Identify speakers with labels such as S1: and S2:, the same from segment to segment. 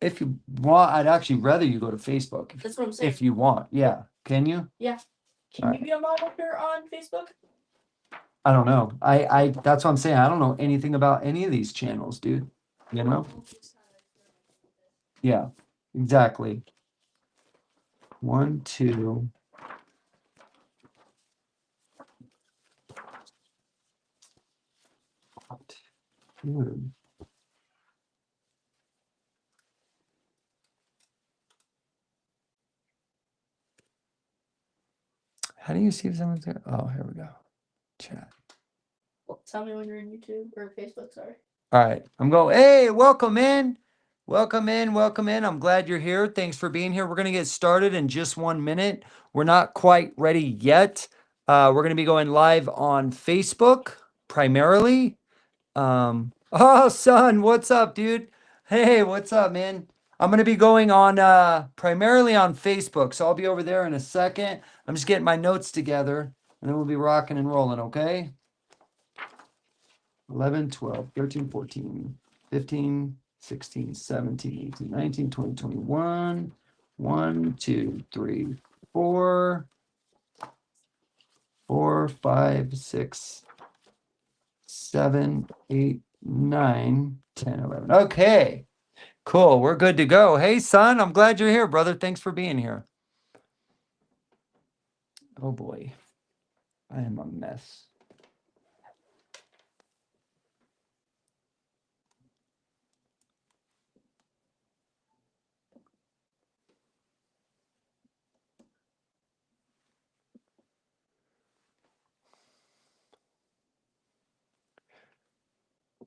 S1: if you want, I'd actually rather you go to Facebook.
S2: That's what I'm saying.
S1: If you want. Yeah. Can you?
S2: Yeah. Can you be a model here on Facebook?
S1: I don't know. I that's what I'm saying. I don't know anything about any of these channels, dude. You know? Yeah, exactly. 1, 2. Dude. How do you see if someone's there? Oh, here we go. Chat.
S2: Well, tell me when you're in YouTube or Facebook, sorry.
S1: All right. I'm going, hey, welcome in. Welcome in. Welcome in. I'm glad you're here. Thanks for being here. We're going to get started in just 1 minute. We're not quite ready yet. We're going to be going live on Facebook primarily. Oh, son, what's up, dude? Hey, what's up, man? I'm going to be going on primarily on Facebook. So I'll be over there in a second. I'm just getting my notes together and then we'll be rocking and rolling, okay? 11, 12, 13, 14, 15, 16, 17, 18, 19, 20, 21. 1, 2, 3, 4, 4, 5, 6, 7, 8, 9, 10, 11. Okay, cool. We're good to go. Hey, son, I'm glad you're here, brother. Thanks for being here. Oh, boy. I am a mess.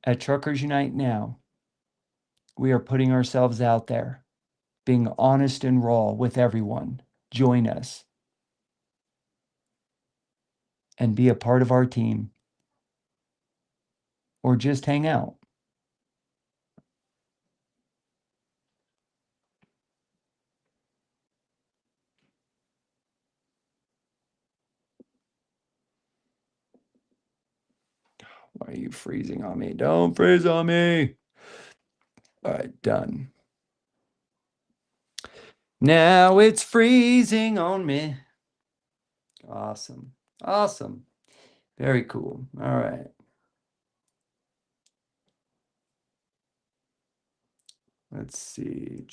S1: At Truckers Unite Now, we are putting ourselves out there, being honest and raw with everyone. Join us and be a part of our team or just hang out. Why are you freezing on me? Don't freeze on me. All right, done. Now it's freezing on me. Awesome. Awesome. Very cool. All right. Let's see.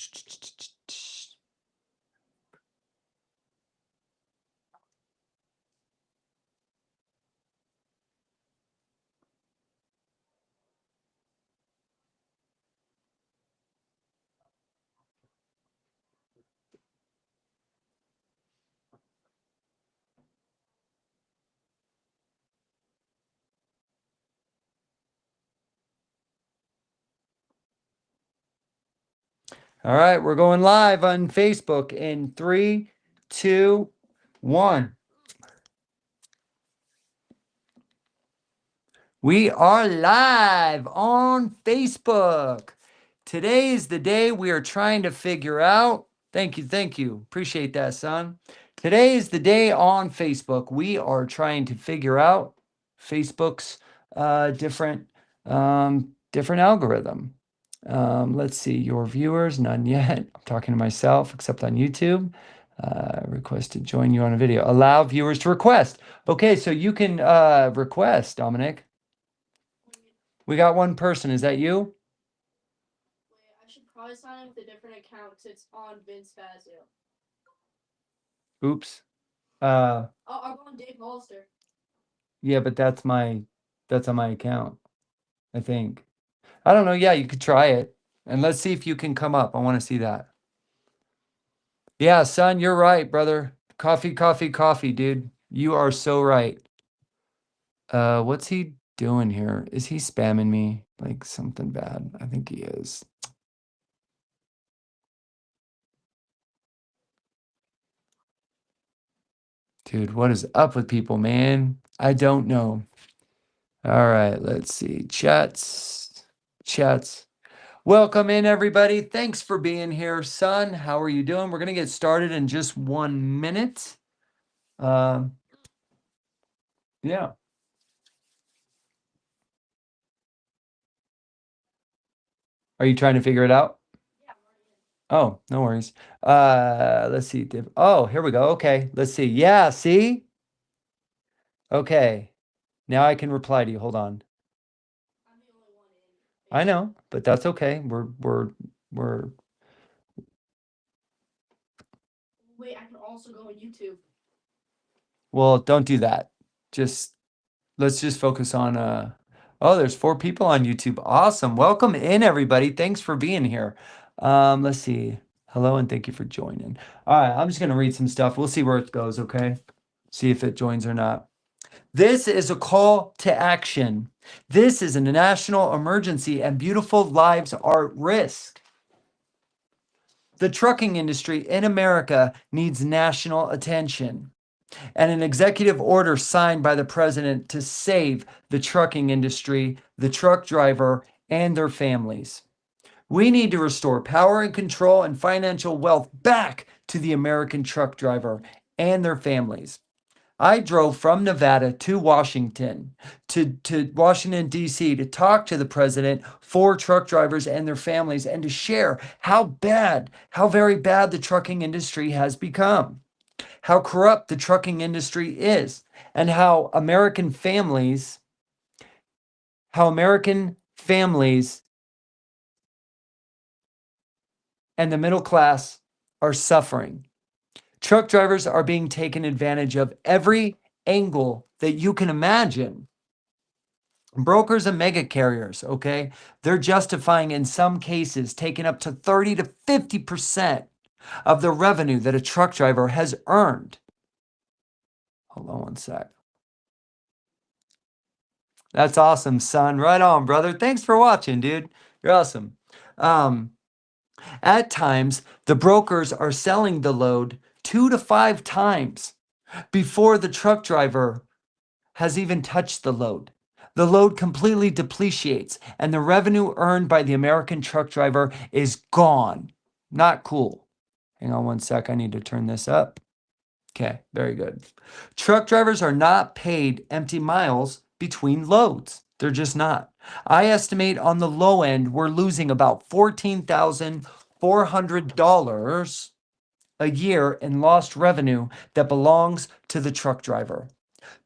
S1: All right, we're going live on Facebook in 3, 2, 1. We are live on Facebook. Today is the day we are trying to figure out. Thank you. Appreciate that, son. Today is the day on Facebook. We are trying to figure out Facebook's different algorithm. Let's see, your viewers, none yet. I'm talking to myself, except on YouTube. Request to join you on a video. Allow viewers to request. Okay, so you can request, Dominic. We got one person. Is that you?
S2: Wait, I should probably sign in with a different account because it's on Vince Fazio.
S1: Oops.
S2: I'll go on Dave Hollister.
S1: Yeah, but that's on my account, I think. I don't know. Yeah, you could try it. And let's see if you can come up. I want to see that. Yeah, son, you're right, brother. Coffee, coffee, coffee, dude. You are so right. What's he doing here? Is he spamming me like something bad? I think he is. Dude, what is up with people, man? I don't know. All right, let's see. Chats. Welcome in, everybody. Thanks for being here, son. How are you doing? We're going to get started in just 1 minute. Yeah. Are you trying to figure it out? Oh, no worries. Let's see. Oh, here we go. Okay, let's see. Yeah, see? Okay. Now I can reply to you. Hold on.
S2: I'm the only one in
S1: I
S2: Facebook.
S1: know, but that's okay. We're
S2: Wait, I can also go on YouTube.
S1: well, don't do that. Just let's just focus on oh, there's 4 people on YouTube. Awesome. Welcome in everybody. Thanks for being here. Let's see. Hello and thank you for joining. All right, I'm just gonna read some stuff. We'll see where it goes, okay? See if it joins or not. This is a call to action. This is a national emergency and beautiful lives are at risk. The trucking industry in America needs national attention and an executive order signed by the president to save the trucking industry, the truck driver, and their families. We need to restore power and control and financial wealth back to the American truck driver and their families. I drove from Nevada to Washington, to Washington, D.C., to talk to the president for truck drivers and their families and to share how bad, how very bad the trucking industry has become, how corrupt the trucking industry is, and how American families and the middle class are suffering. Truck drivers are being taken advantage of every angle that you can imagine. Brokers and mega carriers, okay, they're justifying in some cases taking up to 30 to 50% of the revenue that a truck driver has earned. Hold on one sec. That's awesome, son. Right on, brother. Thanks for watching, dude. You're awesome. Um, at times, the brokers are selling the load 2 to 5 times before the truck driver has even touched the load. The load completely depreciates, and the revenue earned by the American truck driver is gone. Not cool. Hang on one sec. I need to turn this up. Okay, very good. Truck drivers are not paid empty miles between loads. They're just not. I estimate on the low end, we're losing about $14,400 a year in lost revenue that belongs to the truck driver.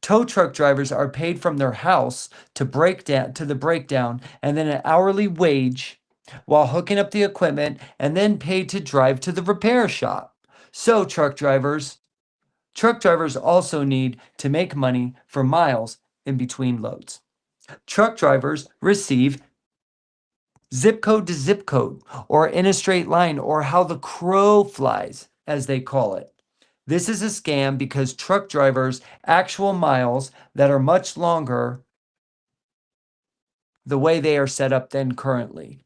S1: Tow truck drivers are paid from their house to the breakdown and then an hourly wage while hooking up the equipment and then paid to drive to the repair shop. So truck drivers also need to make money for miles in between loads. Truck drivers receive zip code to zip code or in a straight line or how the crow flies, as they call it. This is a scam because truck drivers' actual miles that are much longer the way they are set up than currently.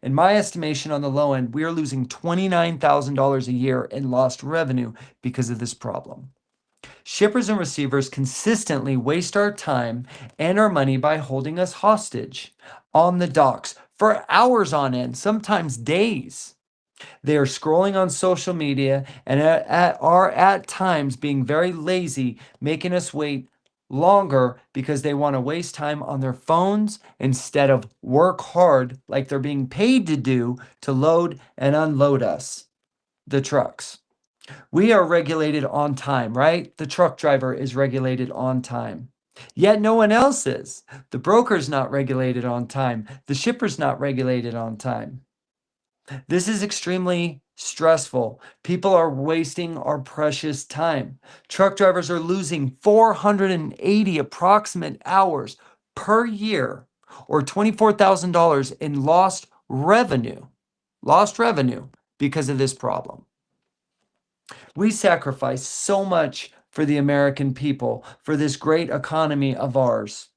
S1: In my estimation, on the low end, we are losing $29,000 a year in lost revenue because of this problem. Shippers and receivers consistently waste our time and our money by holding us hostage on the docks for hours on end, sometimes days. They are scrolling on social media and are at times being very lazy, making us wait longer because they want to waste time on their phones instead of work hard like they're being paid to do to load and unload us, the trucks. We are regulated on time, right? The truck driver is regulated on time. Yet no one else is. The broker's not regulated on time. The shipper's not regulated on time. This is extremely stressful. People are wasting our precious time. Truck drivers are losing 480 approximate hours per year or $24,000 in lost revenue because of this problem. We sacrifice so much for the American people, for this great economy of ours.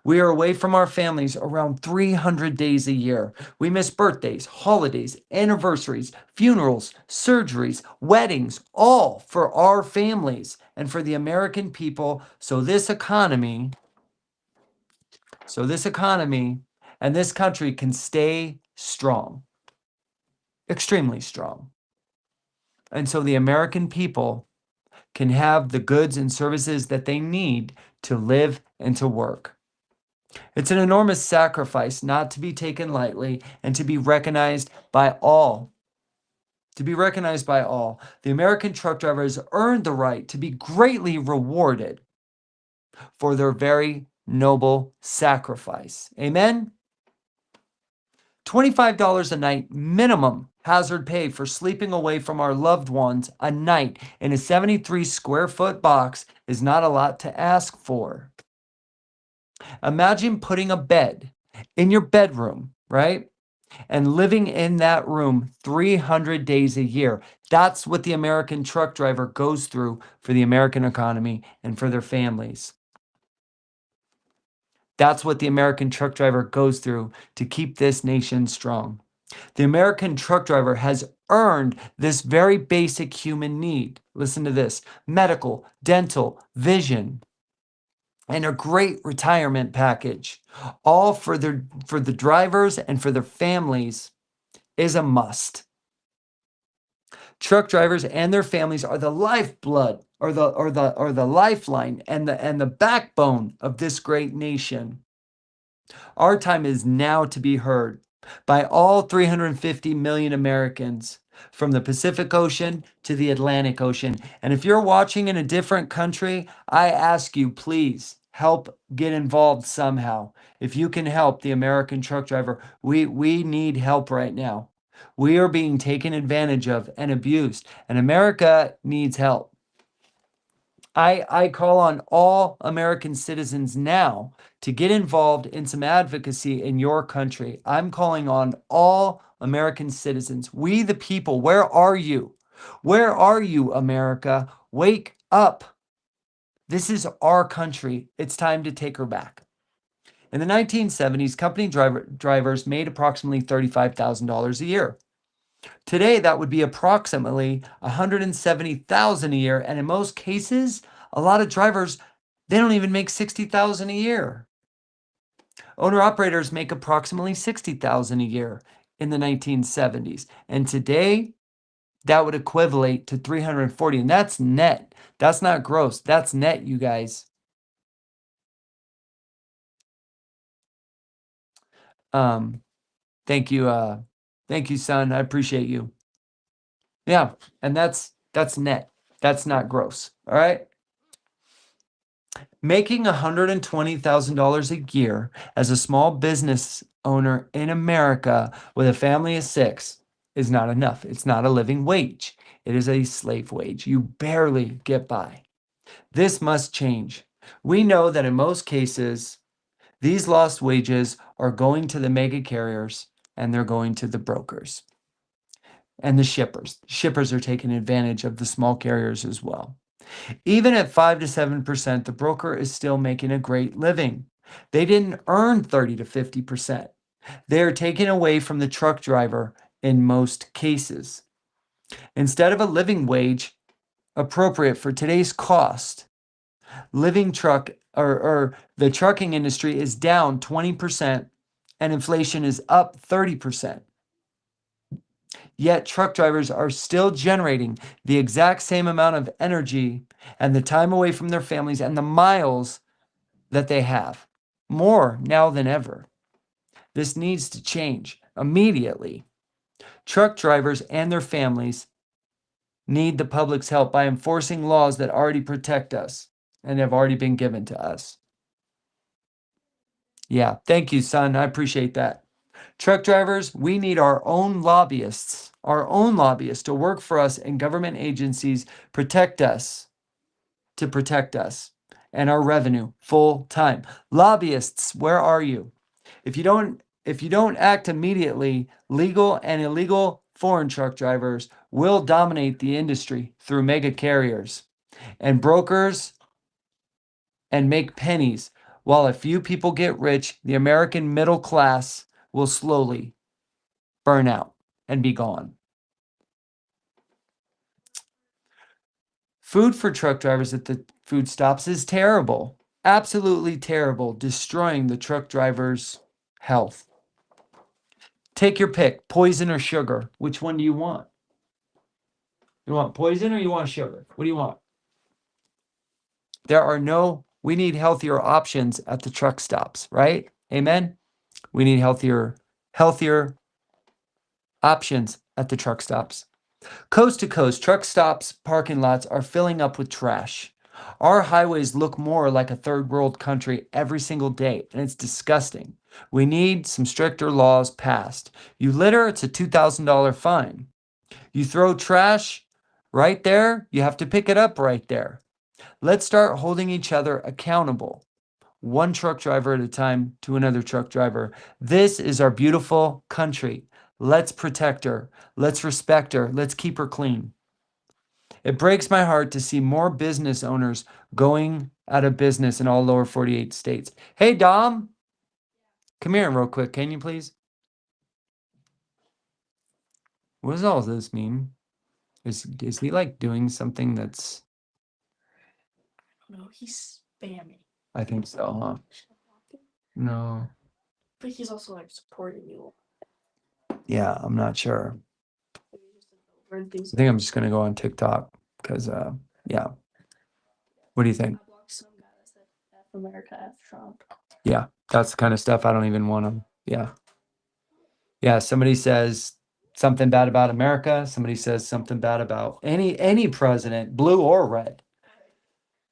S1: We are away from our families around 300 days a year. We miss birthdays, holidays, anniversaries, funerals, surgeries, weddings, all for our families and for the American people. So this economy and this country can stay strong, extremely strong. And so the American people can have the goods and services that they need to live and to work. It's an enormous sacrifice not to be taken lightly and to be recognized by all to be recognized by all. The American truck driver has earned the right to be greatly rewarded for their very noble sacrifice. Amen? $25 a night minimum hazard pay for sleeping away from our loved ones a night in a 73 square foot box is not a lot to ask for. Imagine putting a bed in your bedroom, right? And living in that room 300 days a year. That's what the American truck driver goes through for the American economy and for their families. That's what the American truck driver goes through to keep this nation strong. The American truck driver has earned this very basic human need. Listen to this: medical, dental, vision, and a great retirement package, all for the drivers and for their families, is a must. Truck drivers and their families are the lifeblood or the lifeline and the backbone of this great nation. Our time is now to be heard by all 350 million Americans from the Pacific Ocean to the Atlantic Ocean. And if you're watching in a different country, I ask you, please help get involved somehow. If you can help the American truck driver, we need help right now. We are being taken advantage of and abused, and America needs help. I call on all American citizens now to get involved in some advocacy in your country. I'm calling on all American citizens. We the people, where are you? Where are you, America? Wake up. This is our country. It's time to take her back. In the 1970s, company drivers made approximately $35,000 a year. Today, that would be approximately $170,000 a year, and in most cases, a lot of drivers, they don't even make $60,000 a year. Owner operators make approximately $60,000 a year in the 1970s, and today that would equivalent to $340,000, and that's net. That's not gross. That's net, you guys. Thank you, son. I appreciate you. Yeah, and that's net. That's not gross. All right. Making $120,000 a year as a small business owner in America with a family of six is not enough. It's not a living wage. It is a slave wage. You barely get by. This must change. We know that in most cases, these lost wages are going to the mega carriers and they're going to the brokers and the shippers. Shippers are taking advantage of the small carriers as well. Even at 5 to 7%, the broker is still making a great living. They didn't earn 30 to 50%. They are taken away from the truck driver in most cases. Instead of a living wage appropriate for today's cost, living truck or the trucking industry is down 20% and inflation is up 30%. Yet truck drivers are still generating the exact same amount of energy and the time away from their families and the miles that they have, more now than ever. This needs to change immediately. Truck drivers and their families need the public's help by enforcing laws that already protect us and have already been given to us. Yeah, thank you, son. I appreciate that. Truck drivers, we need our own lobbyists to work for us and government agencies to protect us and our revenue full time. Lobbyists, where are you? If you don't act immediately, legal and illegal foreign truck drivers will dominate the industry through mega carriers and brokers and make pennies. While a few people get rich, the American middle class will slowly burn out and be gone. Food for truck drivers at the food stops is terrible. Absolutely terrible, destroying the truck driver's health. Take your pick, poison or sugar. Which one do you want? You want poison or you want sugar? What do you want? We need healthier options at the truck stops, right? Amen? We need healthier options at the truck stops. Coast to coast, truck stops, parking lots are filling up with trash. Our highways look more like a third world country every single day, and it's disgusting. We need some stricter laws passed. You litter, it's a $2,000 fine. You throw trash right there, you have to pick it up right there. Let's start holding each other accountable, one truck driver at a time to another truck driver. This is our beautiful country. Let's protect her. Let's respect her. Let's keep her clean. It breaks my heart to see more business owners going out of business in all lower 48 states. Hey, Dom, come here real quick. Can you please? What does all this mean? Is he like doing something that's,
S2: No, he's spamming.
S1: I think so, huh? No.
S2: But he's also like supporting you.
S1: Yeah, I'm not sure.
S2: Maybe just over
S1: I think I'm just gonna go on TikTok because yeah. What do you think?
S2: I blocked some guy that said F America, F Trump.
S1: Yeah, that's the kind of stuff I don't even want to. Yeah. Yeah, somebody says something bad about America, somebody says something bad about any president, blue or red.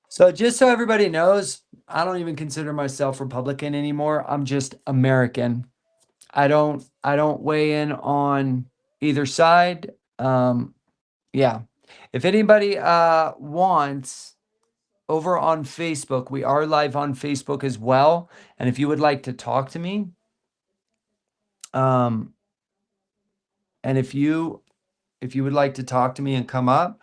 S1: So just so everybody knows, I don't even consider myself Republican anymore. I'm just American. I don't weigh in on either side. Yeah. If anybody wants, over on Facebook, we are live on Facebook as well. And if you would like to talk to me, um, and if you would like to talk to me and come up,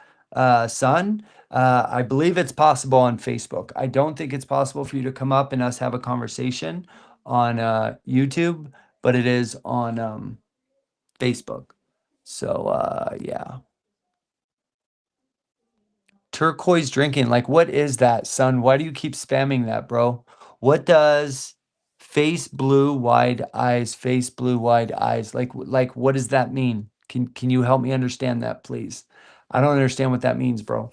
S1: son, I believe it's possible on Facebook. I don't think it's possible for you to come up and us have a conversation on YouTube, but it is on Facebook. So yeah. Turquoise drinking. Like, what is that, son? Why do you keep spamming that, bro? What does face blue wide eyes? Like what does that mean? Can you help me understand that, please? I don't understand what that means, bro.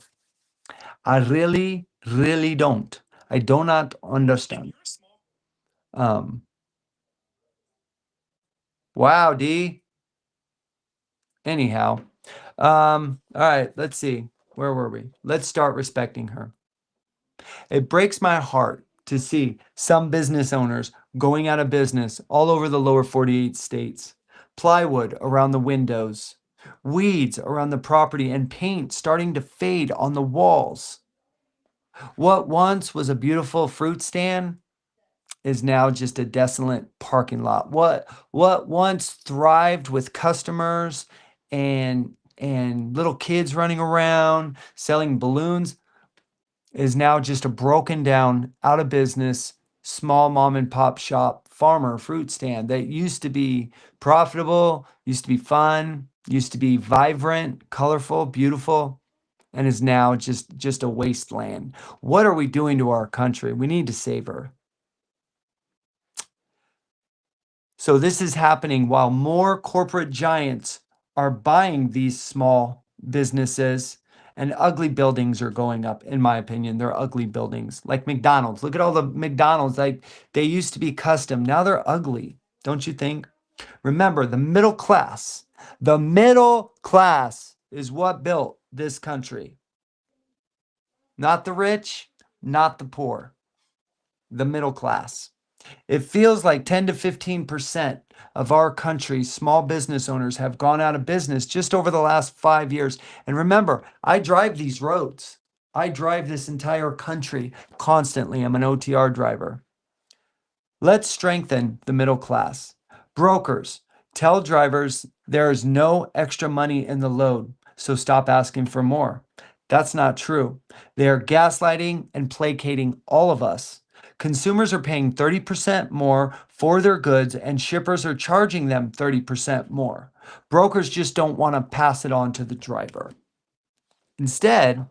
S1: I really, really don't. I do not understand. Um, wow, D. Anyhow. All right, let's see. Where were we? Let's start respecting her. It breaks my heart to see some business owners going out of business all over the lower 48 states. Plywood around the windows, weeds around the property, and paint starting to fade on the walls. What once was a beautiful fruit stand is now just a desolate parking lot. What once thrived with customers and little kids running around selling balloons is now just a broken down, out of business, small mom and pop shop farmer fruit stand that used to be profitable, used to be fun, used to be vibrant, colorful, beautiful, and is now just a wasteland. What are we doing to our country? We need to save her. So this is happening while more corporate giants are buying these small businesses, and ugly buildings are going up. In my opinion, they're ugly buildings like McDonald's. Look at all the McDonald's. Like, they used to be custom. Now they're ugly. Don't you think? Remember, the middle class. The middle class is what built this country. Not the rich, not the poor. The middle class. It feels like 10 to 15% of our country's small business owners have gone out of business just over the last 5 years. And remember, I drive these roads. I drive this entire country constantly. I'm an OTR driver. Let's strengthen the middle class. Brokers, tell drivers there is no extra money in the load, so stop asking for more. That's not true. They are gaslighting and placating all of us. Consumers are paying 30% more for their goods, and shippers are charging them 30% more. Brokers just don't want to pass it on to the driver. Instead,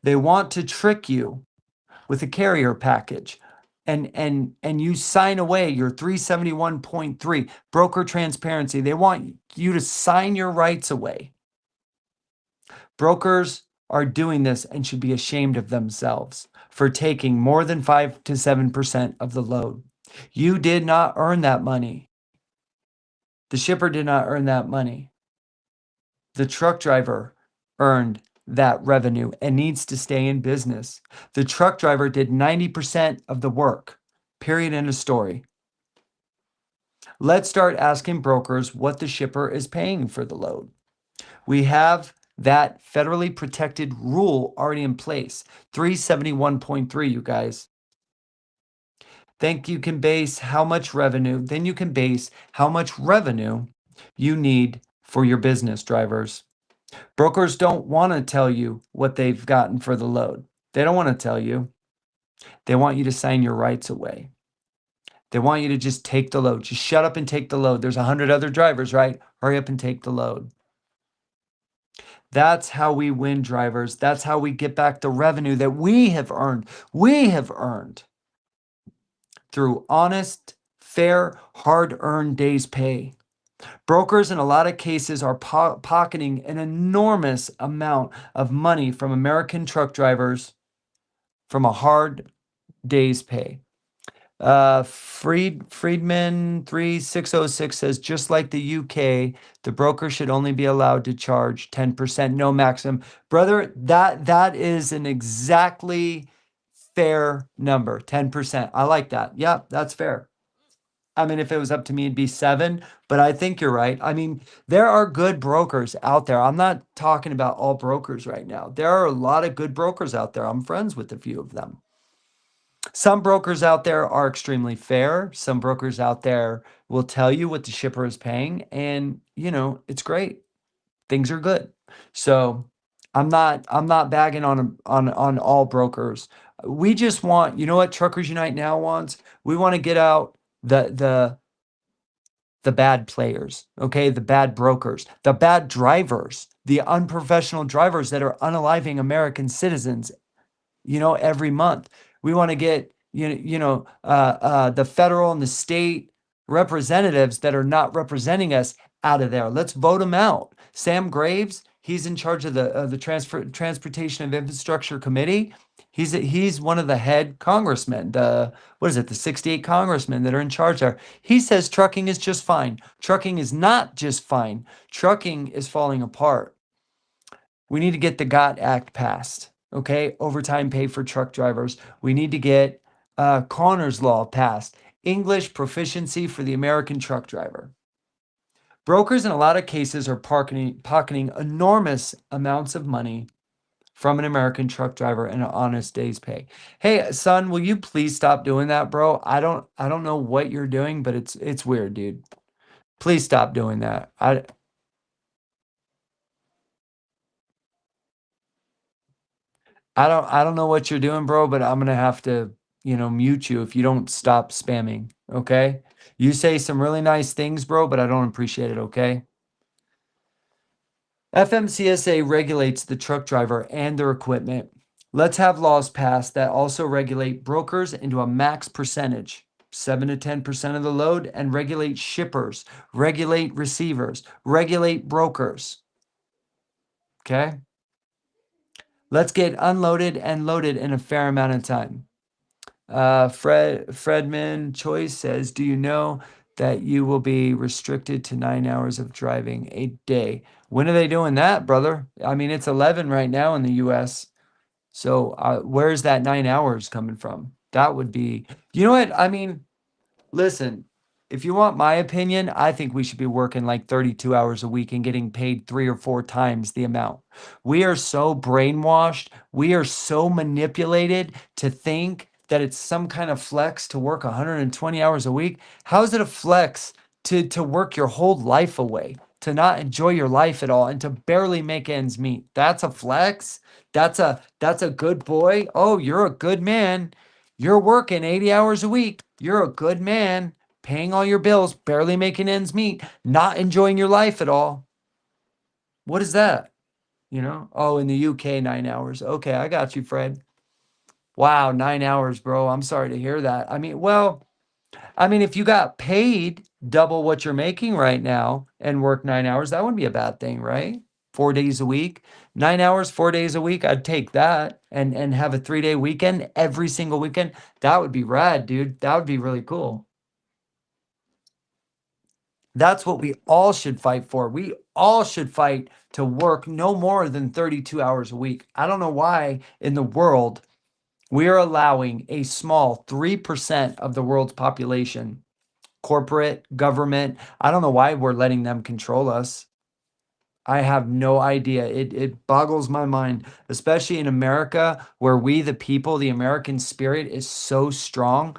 S1: they want to trick you with a carrier package, and you sign away your 371.3 broker transparency. They want you to sign your rights away. Brokers are doing this and should be ashamed of themselves for taking more than 5 to 7% of the load. You did not earn that money. The shipper did not earn that money. The truck driver earned that revenue and needs to stay in business. The truck driver did 90% of the work. Period. End of story. Let's start asking brokers what the shipper is paying for the load. We have that federally protected rule already in place. 371.3, you guys. Then you can base how much revenue, you need for your business, drivers. Brokers don't want to tell you what they've gotten for the load. They don't want to tell you. They want you to sign your rights away. They want you to just take the load. Just shut up and take the load. There's 100 other drivers, right? Hurry up and take the load. That's how we win, drivers. That's how we get back the revenue that we have earned. We have earned through honest, fair, hard-earned days pay. Brokers in a lot of cases are pocketing an enormous amount of money from American truck drivers from a hard day's pay. Friedman 3606 says, just like the UK, the broker should only be allowed to charge 10%, no maximum. Brother, that is an exactly fair number, 10%. I like that. Yeah, that's fair. I mean, if it was up to me, it'd be 7, but I think you're right. I mean, there are good brokers out there. I'm not talking about all brokers right now. There are a lot of good brokers out there. I'm friends with a few of them. Some brokers out there are extremely fair. Some brokers out there will tell you what the shipper is paying, and it's great. Things are good. So I'm not bagging on all brokers. We just want, you know what Truckers Unite now wants? We want to get out the bad players, okay? The bad brokers, the bad drivers, the unprofessional drivers that are unaliving American citizens, every month. We want to get, the federal and the state representatives that are not representing us out of there. Let's vote them out. Sam Graves, he's in charge of the Transportation and Infrastructure Committee. He's one of the head congressmen, the 68 congressmen that are in charge there. He says trucking is just fine. Trucking is not just fine. Trucking is falling apart. We need to get the GOT Act passed. Okay, overtime pay for truck drivers. We need to get Connor's Law passed. English proficiency for the American truck driver. Brokers in a lot of cases are pocketing enormous amounts of money from an American truck driver and an honest day's pay. Hey, son, will you please stop doing that, bro? I don't know what you're doing, but it's weird, dude. Please stop doing that. I don't know what you're doing, bro, but I'm gonna have to, mute you if you don't stop spamming. Okay? You say some really nice things, bro, but I don't appreciate it, okay? FMCSA regulates the truck driver and their equipment. Let's have laws passed that also regulate brokers into a max percentage, 7 to 10% of the load, and regulate shippers, regulate receivers, regulate brokers. Okay? Let's get unloaded and loaded in a fair amount of time. Fredman Choice says, do you know that you will be restricted to 9 hours of driving a day? When are they doing that, brother? I mean, it's 11 right now in the US. So where's that 9 hours coming from? That would be, you know what? I mean, listen, if you want my opinion, I think we should be working like 32 hours a week and getting paid 3 or 4 times the amount. We are so brainwashed. We are so manipulated to think that it's some kind of flex to work 120 hours a week. How is it a flex to work your whole life away, to not enjoy your life at all, and to barely make ends meet? That's a flex. That's a good boy. Oh, you're a good man. You're working 80 hours a week. You're a good man, paying all your bills, barely making ends meet, not enjoying your life at all. What is that? Oh, in the UK, 9 hours. Okay, I got you, Fred. Wow, 9 hours, bro. I'm sorry to hear that. I mean, if you got paid double what you're making right now and work 9 hours, that wouldn't be a bad thing, right? 4 days a week, 9 hours, 4 days a week. I'd take that and have a 3-day weekend every single weekend. That would be rad, dude. That would be really cool. That's what we all should fight for. We all should fight to work no more than 32 hours a week. I don't know why in the world we are allowing a small 3% of the world's population, corporate, government, I don't know why we're letting them control us. I have no idea. It boggles my mind, especially in America, where we, the people, the American spirit is so strong.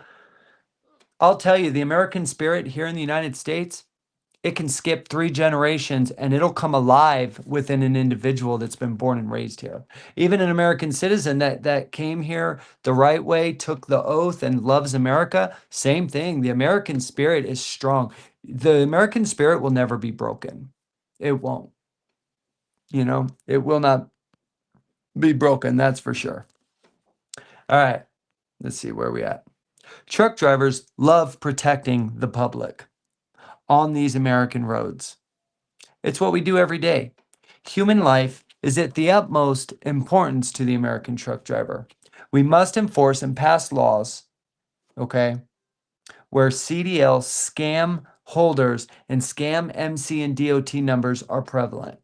S1: I'll tell you, the American spirit here in the United States, it can skip 3 generations and it'll come alive within an individual that's been born and raised here. Even an American citizen that came here the right way, took the oath, and loves America, same thing. The American spirit is strong. The American spirit will never be broken. It won't. It will not be broken, that's for sure. All right, let's see where we at. Truck drivers love protecting the public on these American roads. It's what we do every day. Human life is at the utmost importance to the American truck driver. We must enforce and pass laws, okay, where CDL scam holders and scam MC and DOT numbers are prevalent.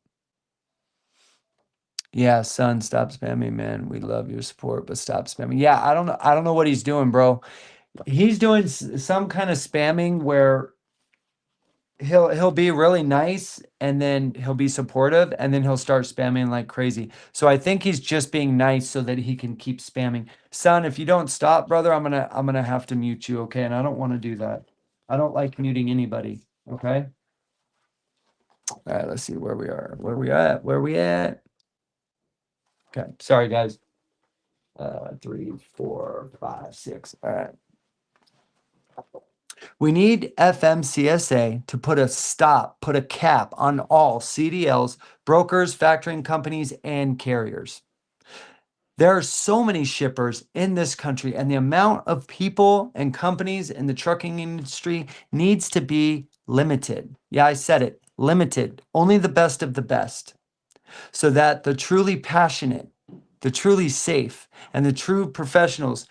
S1: Yeah, son, stop spamming, man. We love your support, but stop spamming. Yeah, I don't know. I don't know what he's doing, bro. He's doing some kind of spamming where he'll be really nice and then he'll be supportive and then he'll start spamming like crazy. So I think he's just being nice so that he can keep spamming. Son, if you don't stop, brother, I'm gonna have to mute you, okay? And I don't want to do that. I don't like muting anybody, okay? All right, let's see where we are. Where we at? Where we at? Okay, sorry guys. 3, 4, 5, 6. All right. We need FMCSA to put a cap on all CDLs, brokers, factoring companies, and carriers. There are so many shippers in this country, and the amount of people and companies in the trucking industry needs to be limited. Yeah, I said it, limited. Only the best of the best, so that the truly passionate, the truly safe, and the true professionals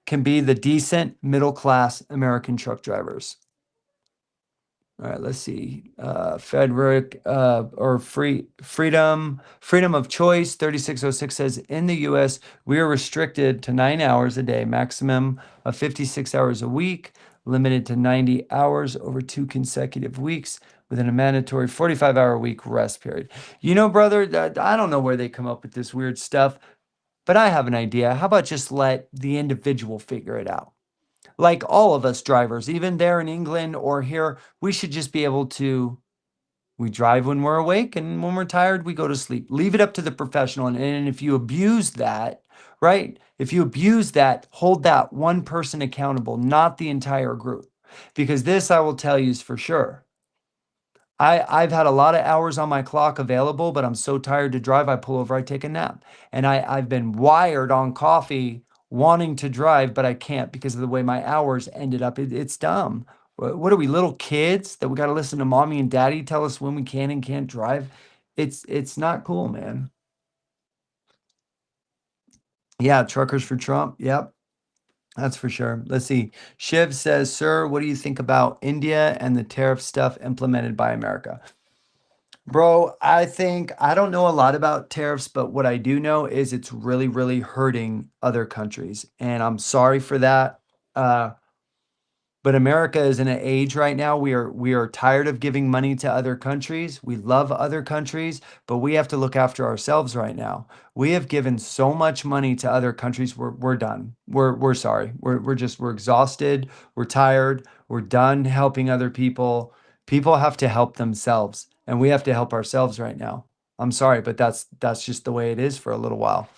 S1: can be the decent middle class American truck drivers. All right, let's see. Frederick or freedom of choice 3606 says in the US, we are restricted to 9 hours a day, maximum of 56 hours a week, limited to 90 hours over 2 consecutive weeks, within a mandatory 45-hour week rest period. Brother, I don't know where they come up with this weird stuff, but I have an idea. How about just let the individual figure it out? Like all of us drivers, even there in England or here, we should just be able to, we drive when we're awake and when we're tired, we go to sleep. Leave it up to the professional. And if you abuse that, right? If you abuse that, hold that one person accountable, not the entire group. Because this, I will tell you, is for sure. I've had a lot of hours on my clock available, but I'm so tired to drive, I pull over, I take a nap. And I've been wired on coffee wanting to drive, but I can't because of the way my hours ended up. It's dumb. What are we, little kids that we got to listen to mommy and daddy tell us when we can and can't drive? It's not cool, man. Yeah, truckers for Trump. Yep, that's for sure. Let's see. Shiv says, "Sir, what do you think about India and the tariff stuff implemented by America?" Bro, I don't know a lot about tariffs, but what I do know is it's really, really hurting other countries. And I'm sorry for that. Uh, but America is in an age right now. We are tired of giving money to other countries. We love other countries, but we have to look after ourselves right now. We have given so much money to other countries. We're done. We're sorry. We're exhausted. We're tired. We're done helping other people. People have to help themselves, and we have to help ourselves right now. I'm sorry, but that's just the way it is for a little while.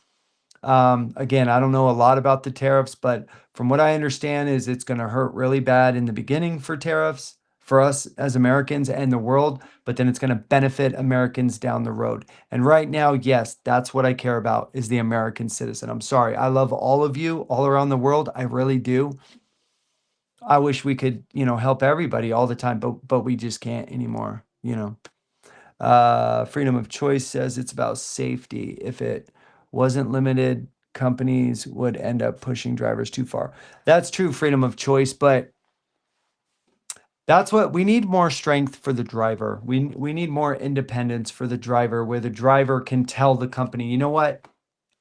S1: Again, I don't know a lot about the tariffs, but from what I understand is it's going to hurt really bad in the beginning for tariffs for us as Americans and the world, but then it's going to benefit Americans down the road. And right now, yes, that's what I care about is the American citizen. I'm sorry. I love all of you all around the world. I really do. I wish we could, help everybody all the time, but we just can't anymore. Freedom of choice says it's about safety. If it wasn't limited, companies would end up pushing drivers too far. That's true, freedom of choice, but That's what we need, more strength for the driver. We need more independence for the driver, where the driver can tell the company, you know what?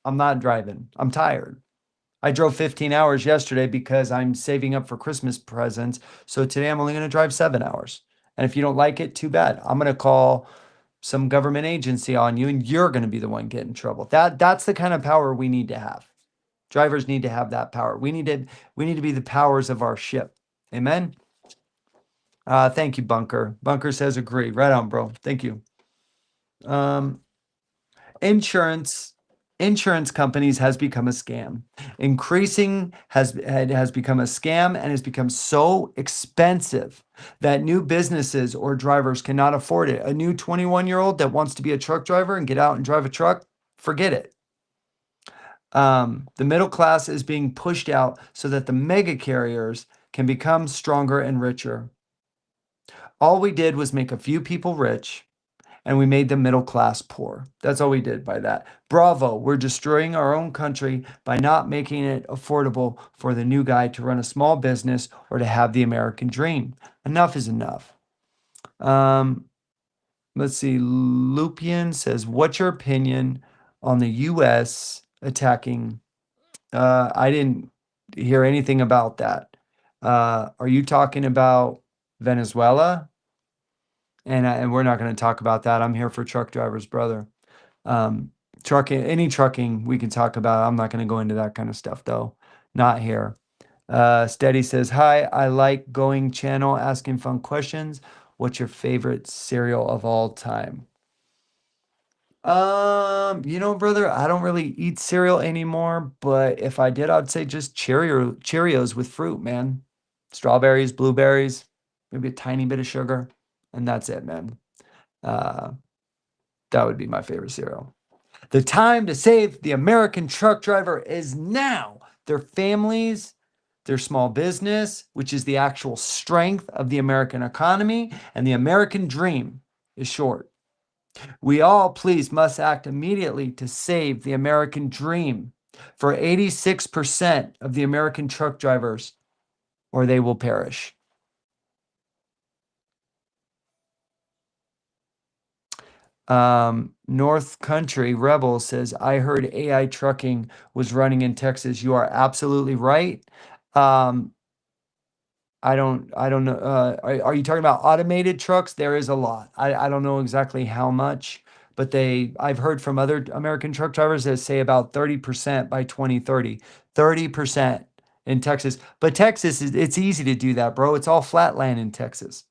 S1: I'm not driving. I'm tired. I drove 15 hours yesterday because I'm saving up for Christmas presents. So today I'm only going to drive 7 hours. And if you don't like it, too bad. I'm going to call some government agency on you and you're going to be the one getting in trouble. That's the kind of power we need to have. Drivers need to have that power. We need to be the powers of our ship. Amen. Thank you, Bunker. Bunker says agree. Right on, bro. Thank you. Um, insurance insurance companies has become a scam. Increasing has become a scam and has become so expensive that new businesses or drivers cannot afford it. A new 21-year-old that wants to be a truck driver and get out and drive a truck, forget it. The middle class is being pushed out so that the mega carriers can become stronger and richer. All we did was make a few people rich and we made the middle class poor. That's all we did by that. Bravo, we're destroying our own country by not making it affordable for the new guy to run a small business or to have the American dream. Enough is enough. Um, let's see. Lupian says, "What's your opinion on the U.S. attacking?" I didn't hear anything about that. Are you talking about Venezuela? And we're not going to talk about that. I'm here for truck drivers, brother. Um, trucking, any trucking we can talk about. I'm not going to go into that kind of stuff though. Not here. Steady says, "Hi, I like going channel asking fun questions. What's your favorite cereal of all time?" Brother, I don't really eat cereal anymore, but if I did, I'd say just Cheerios with fruit, man. Strawberries, blueberries, maybe a tiny bit of sugar, and that's it, man. Uh, that would be my favorite cereal. The time to save the American truck driver is now. Their families, their small business, which is the actual strength of the American economy, and the American dream is short. We all, please, must act immediately to save the American dream for 86% of the American truck drivers, or they will perish. North Country Rebel says, "I heard AI trucking was running in Texas." You are absolutely right. Um, I don't know. Are you talking about automated trucks? There is a lot. I don't know exactly how much, but I've heard from other American truck drivers that say about 30% by 2030. 30% in Texas. But Texas it's easy to do that, bro. It's all flat land in Texas.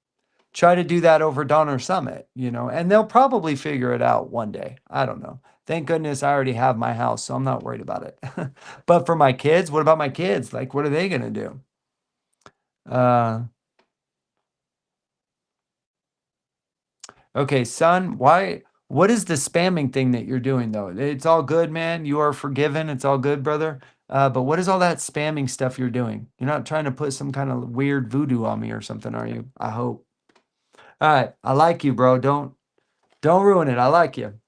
S1: Try to do that over Donner Summit, and they'll probably figure it out one day. I don't know. Thank goodness I already have my house, so I'm not worried about it. But for my kids, what about my kids? Like, what are they gonna do? Uh, okay, son, what is the spamming thing that you're doing though? It's all good, man. You are forgiven. It's all good, brother. But what is all that spamming stuff you're doing? You're not trying to put some kind of weird voodoo on me or something, are you? I hope. All right, I like you, bro. Don't ruin it. I like you.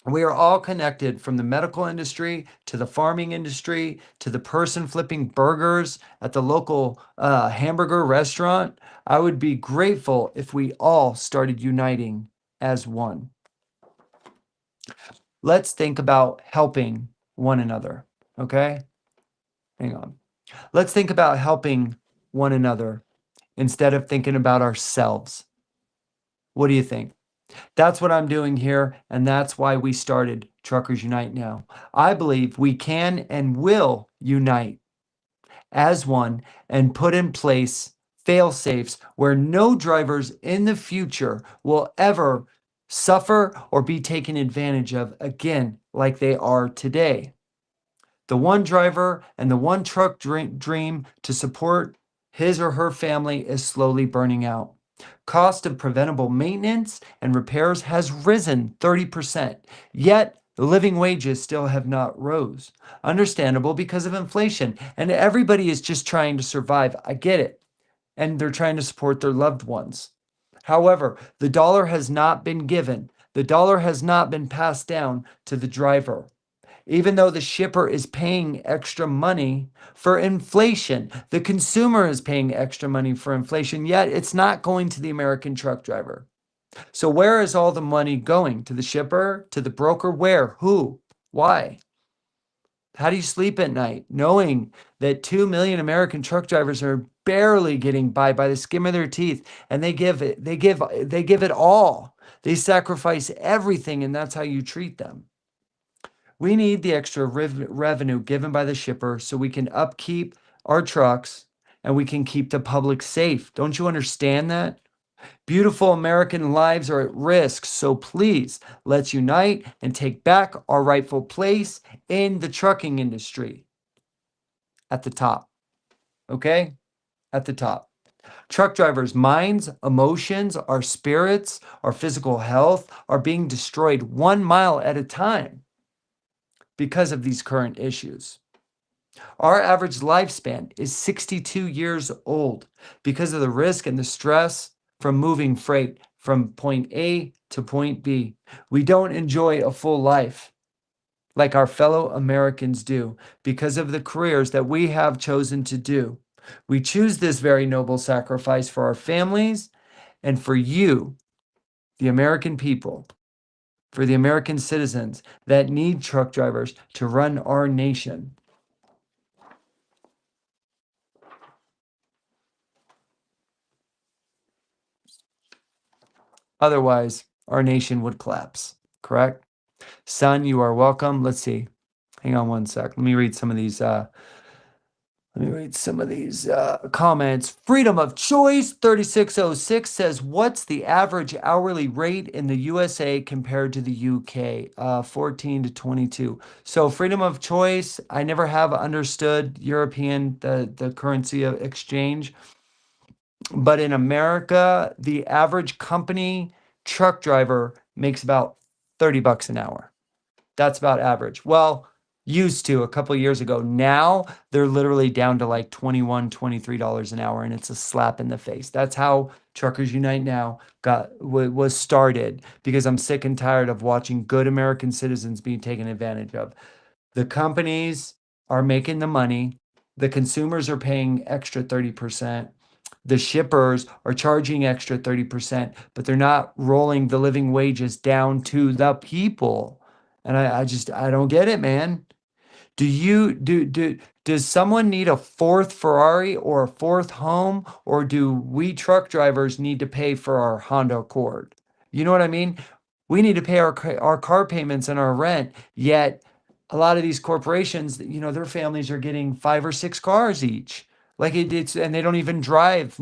S1: We are all connected, from the medical industry to the farming industry to the person flipping burgers at the local hamburger restaurant. I would be grateful if we all started uniting as one. Let's think about helping one another. Okay? Hang on. Let's think about helping one another instead of thinking about ourselves. What do you think? That's what I'm doing here, and that's why we started Truckers Unite Now. I believe we can and will unite as one and put in place fail safes where no drivers in the future will ever suffer or be taken advantage of again like they are today. The one driver and the one truck dream to support his or her family is slowly burning out. Cost of preventable maintenance and repairs has risen 30%, yet the living wages still have not rose. Understandable because of inflation, and everybody is just trying to survive. I get it. And they're trying to support their loved ones. However, the dollar has not been given. The dollar has not been passed down to the driver. even though the shipper is paying extra money for inflation. The consumer is paying extra money for inflation, yet it's not going to the American truck driver. So, where is all the money going? To the shipper? To the broker? Where? Who? Why? How do you sleep at night knowing that 2 million American truck drivers are barely getting by the skin of their teeth, and they give it all. They sacrifice everything, and that's how you treat them. We need the extra revenue given by the shipper so we can upkeep our trucks and we can keep the public safe. Don't you understand that? Beautiful American lives are at risk, so please let's unite and take back our rightful place in the trucking industry at the top. Okay? At the top. Truck drivers' minds, emotions, our spirits, our physical health are being destroyed 1 mile at a time because of these current issues. Our average lifespan is 62 years old because of the risk and the stress from moving freight from point A to point B. We don't enjoy a full life like our fellow Americans do because of the careers that we have chosen to do. We choose this very noble sacrifice for our families and for you, the American people, for the American citizens that need truck drivers to run our nation. Otherwise, our nation would collapse, correct? Son, you are welcome. Let's see. Hang on one sec. Let me read some of these comments. Freedom of Choice 3606 says, what's the average hourly rate in the USA compared to the UK? 14 to 22. So Freedom of Choice, I never have understood European, the currency of exchange. But in America, the average company truck driver makes about 30 bucks an hour. That's about average. Well, used to a couple of years ago. Now they're literally down to like $21, $23 an hour, and it's a slap in the face. That's how Truckers Unite Now was started, because I'm sick and tired of watching good American citizens being taken advantage of. The companies are making the money. The consumers are paying extra 30%. The shippers are charging extra 30%, but they're not rolling the living wages down to the people. And I don't get it, man. Does someone need a fourth Ferrari or a fourth home, or do we truck drivers need to pay for our Honda Accord? You know what I mean? We need to pay our car payments and our rent, yet a lot of these corporations, their families are getting 5 or 6 cars each. Like it's and they don't even drive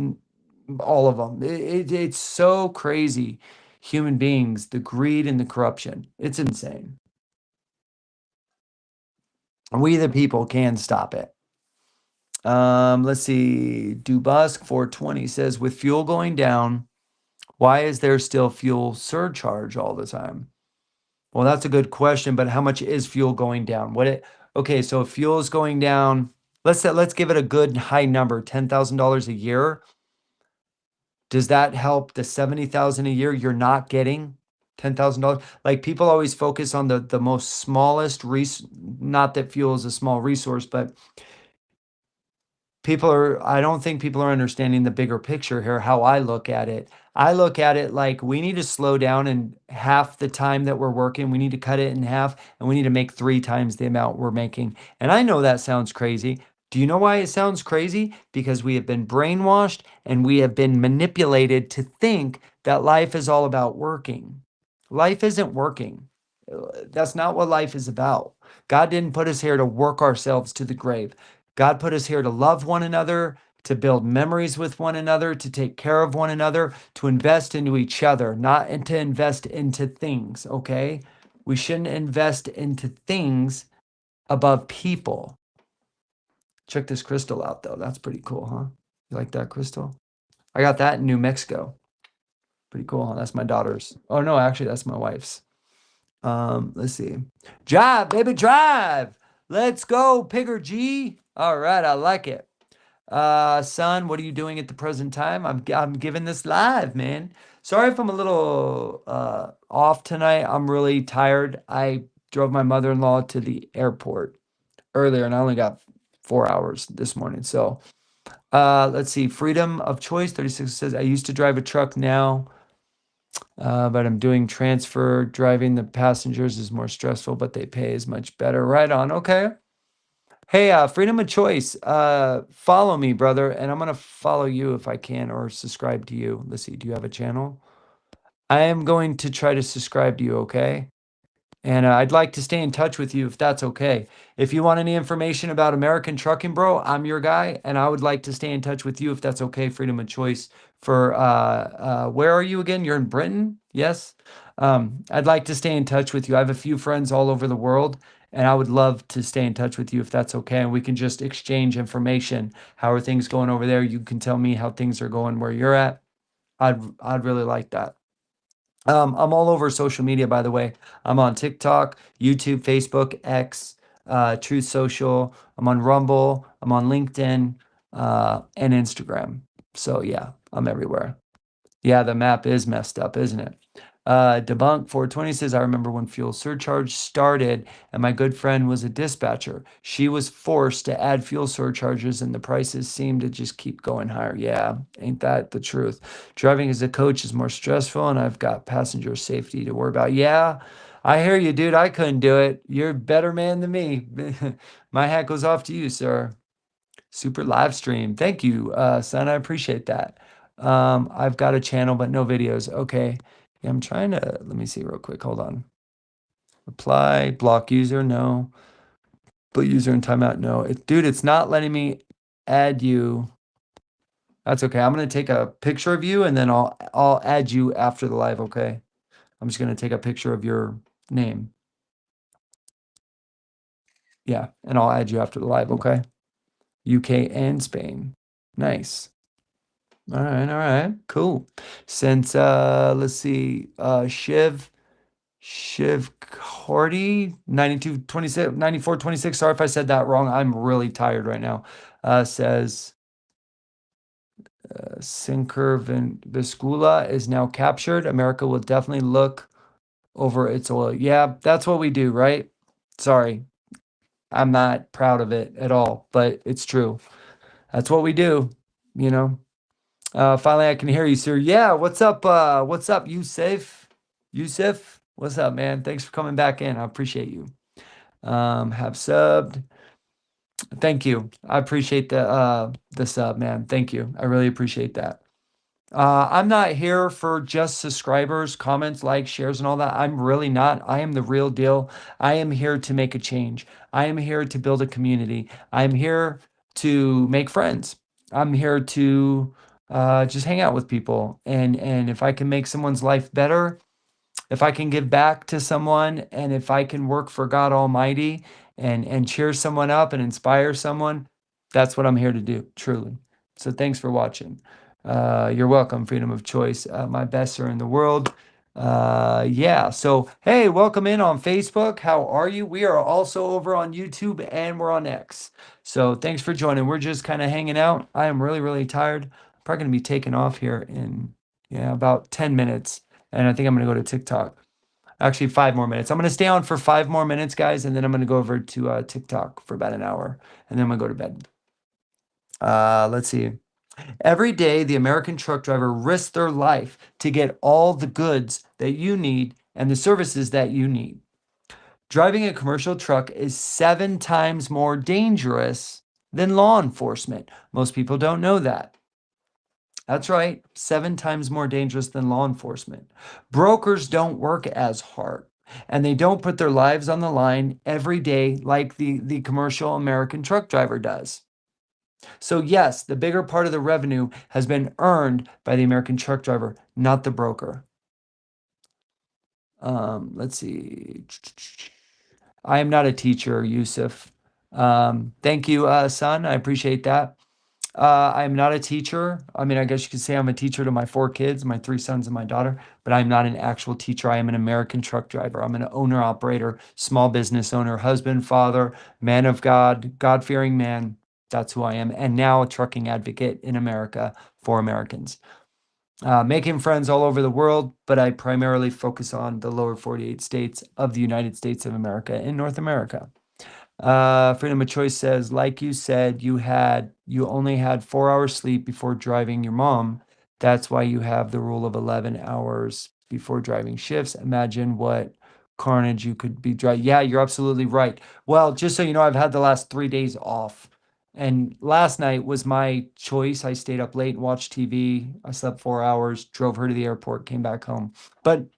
S1: all of them. It's so crazy. Human beings, the greed and the corruption. It's insane. We the people can stop it. Let's see. Dubusk 420 says, with fuel going down, why is there still fuel surcharge all the time? Well, that's a good question, but how much is fuel going down? Okay, so if fuel is going down, let's give it a good high number, $10,000 a year. Does that help the 70,000 a year you're not getting? $10,000. Like, people always focus on the most smallest not that fuel is a small resource, but I don't think people are understanding the bigger picture here. How I look at it, like, we need to slow down, and half the time that we're working, we need to cut it in half, and we need to make 3 times the amount we're making. And I know that sounds crazy. Do you know why it sounds crazy? Because we have been brainwashed and we have been manipulated to think that life is all about working. Life isn't working. That's not what life is about. God didn't put us here to work ourselves to the grave. God put us here to love one another, to build memories with one another, to take care of one another, to invest into each other, not and to invest into things, okay? We shouldn't invest into things above people. Check this crystal out, though. That's pretty cool, huh? You like that crystal? I got that in New Mexico. Pretty cool, huh? That's my daughter's. Oh, no, actually, that's my wife's. Let's see. Drive, baby, drive. Let's go, Pigger G. All right, I like it. Son, what are you doing at the present time? I'm giving this live, man. Sorry if I'm a little off tonight. I'm really tired. I drove my mother-in-law to the airport earlier, and I only got 4 hours this morning. So let's see. Freedom of choice. 36 says I used to drive a truck now. But I'm doing transfer. Driving the passengers is more stressful, but they pay is much better. Right on. Okay. Hey, freedom of choice. Follow me, brother, and I'm gonna follow you if I can, or subscribe to you. Let's see. Do you have a channel? I am going to try to subscribe to you. Okay. And I'd like to stay in touch with you if that's okay. If you want any information about American trucking, bro, I'm your guy, and I would like to stay in touch with you if that's okay. Freedom of choice for where are you again? You're in Britain, yes. I'd like to stay in touch with you. I have a few friends all over the world, and I would love to stay in touch with you if that's okay. And we can just exchange information. How are things going over there? You can tell me how things are going where you're at. I'd really like that. I'm all over social media, by the way. I'm on TikTok, YouTube, Facebook, X, Truth Social. I'm on Rumble. I'm on LinkedIn, and Instagram. So yeah, I'm everywhere. Yeah, the map is messed up, isn't it? Debunk 420 says, I remember when fuel surcharge started and my good friend was a dispatcher. She was forced to add fuel surcharges and the prices seem to just keep going higher. Yeah, ain't that the truth? Driving as a coach is more stressful and I've got passenger safety to worry about. Yeah, I hear you, dude. I couldn't do it. You're a better man than me. My hat goes off to you, sir. Super live stream. Thank you, son. I appreciate that. I've got a channel, but no videos. Okay. Yeah, I'm trying to, let me see real quick. Hold on. Reply, block user, no. Put user in timeout, no. Dude, it's not letting me add you. That's okay. I'm gonna take a picture of you and then I'll add you after the live, okay? I'm just gonna take a picture of your name. Yeah, and I'll add you after the live, okay? UK and Spain. Nice. All right, cool. Since let's see, Shiv Hardy, 9226, 9426. Sorry if I said that wrong. I'm really tired right now. Says Sinker Viscula is now captured. America will definitely look over its oil. Yeah, that's what we do, right? Sorry, I'm not proud of it at all, but it's true. That's what we do, you know. Finally, I can hear you, sir. Yeah, what's up? What's up, Yusuf? Yusuf, what's up, man? Thanks for coming back in. I appreciate you. Have subbed. Thank you. I appreciate the sub, man. Thank you. I really appreciate that. I'm not here for just subscribers, comments, likes, shares, and all that. I'm really not. I am the real deal. I am here to make a change. I am here to build a community. I'm here to make friends. I'm here to just hang out with people. And if I can make someone's life better, if I can give back to someone, and if I can work for God Almighty and cheer someone up and inspire someone, that's what I'm here to do, truly. So thanks for watching. You're welcome, freedom of choice. My best are in the world. Yeah. So hey, welcome in on Facebook. How are you? We are also over on YouTube and we're on X. So thanks for joining. We're just kind of hanging out. I am really, really tired. I'm probably gonna be taking off here in about 10 minutes. And I think I'm gonna go to TikTok. Actually, 5 more minutes. I'm gonna stay on for 5 more minutes, guys, and then I'm gonna go over to TikTok for about an hour, and then I'm gonna go to bed. Let's see. Every day, the American truck driver risks their life to get all the goods that you need and the services that you need. Driving a commercial truck is 7 times more dangerous than law enforcement. Most people don't know that. That's right, 7 times more dangerous than law enforcement. Brokers don't work as hard and they don't put their lives on the line every day like the commercial American truck driver does. So, yes, the bigger part of the revenue has been earned by the American truck driver, not the broker. Let's see. I am not a teacher, Yusuf. Thank you, son. I appreciate that. I'm not a teacher. I mean, I guess you could say I'm a teacher to my 4 kids, my 3 sons and my daughter, but I'm not an actual teacher. I am an American truck driver. I'm an owner operator, small business owner, husband, father, man of God, God-fearing man. That's who I am. And now a trucking advocate in America for Americans. Making friends all over the world, but I primarily focus on the lower 48 states of the United States of America in North America. Freedom of Choice says, like you said, you only had 4 hours sleep before driving your mom. That's why you have the rule of 11 hours before driving shifts. Imagine what carnage you could be driving. Yeah, you're absolutely right. Well, just so you know, I've had the last 3 days off. And last night was my choice. I stayed up late and watched TV. I slept 4 hours, drove her to the airport, came back home. But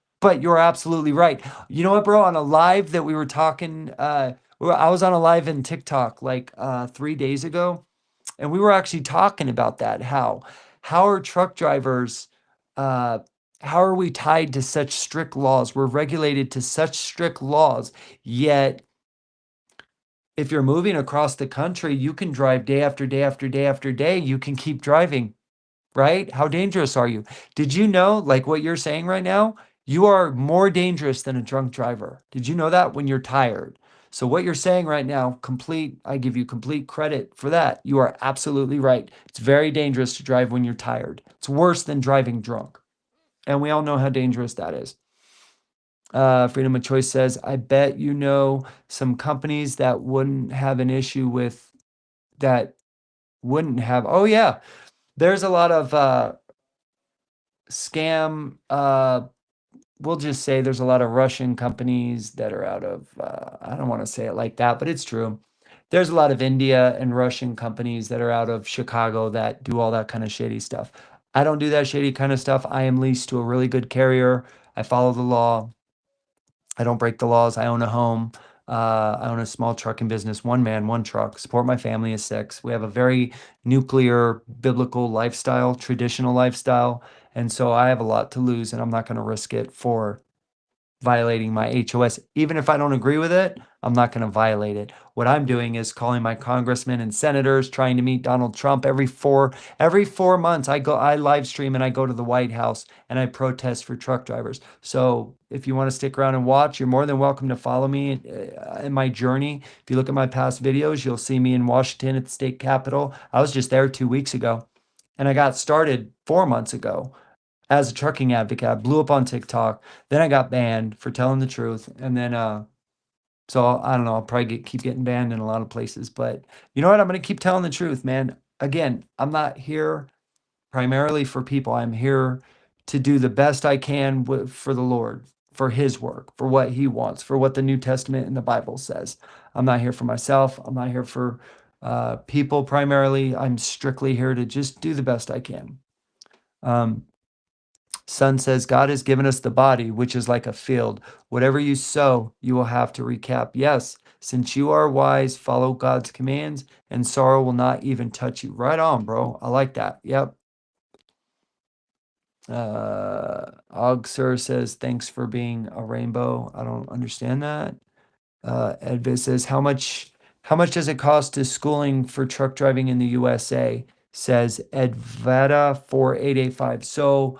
S1: you're absolutely right. You know what, bro? On a live that we were talking, well, I was on a live in TikTok like 3 days ago, and we were actually talking about that. How are truck drivers? Uh, how are we tied to such strict laws? We're regulated to such strict laws, yet if you're moving across the country, you can drive day after day after day after day. You can keep driving, right? How dangerous are you? Did you know, like what you're saying right now, you are more dangerous than a drunk driver? Did you know that when you're tired? So, what you're saying right now, I give you complete credit for that. You are absolutely right. It's very dangerous to drive when you're tired. It's worse than driving drunk. And we all know how dangerous that is. Freedom of Choice says, I bet you know some companies that wouldn't have an issue with that, wouldn't have. Oh, yeah. There's a lot of scam. We'll just say there's a lot of Russian companies that are out of, I don't want to say it like that, but it's true. There's a lot of India and Russian companies that are out of Chicago that do all that kind of shady stuff. I don't do that shady kind of stuff. I am leased to a really good carrier. I follow the law. I don't break the laws. I own a home. I own a small trucking business, one man, one truck. Support my family of six. We have a very nuclear, biblical lifestyle, traditional lifestyle. And so I have a lot to lose, and I'm not going to risk it for violating my HOS. Even if I don't agree with it, I'm not going to violate it. What I'm doing is calling my congressmen and senators, trying to meet Donald Trump every 4 months. I live stream and I go to the White House and I protest for truck drivers. So if you want to stick around and watch, you're more than welcome to follow me in my journey. If you look at my past videos, you'll see me in Washington at the state capitol. I was just there 2 weeks ago, and I got started 4 months ago as a trucking advocate. I blew up on TikTok. Then I got banned for telling the truth. And then, so I don't know, I'll probably keep getting banned in a lot of places. But you know what? I'm going to keep telling the truth, man. Again, I'm not here primarily for people. I'm here to do the best I can for the Lord, for His work, for what He wants, for what the New Testament and the Bible says. I'm not here for myself. I'm not here for people primarily. I'm strictly here to just do the best I can. Um, Son says, God has given us the body, which is like a field. Whatever you sow, you will have to recap. Yes, since you are wise, follow God's commands, and sorrow will not even touch you. Right on, bro. I like that. Yep. Sir says, thanks for being a rainbow. I don't understand that. Edvis says, how much does it cost to schooling for truck driving in the USA? Says Edveda 4885. So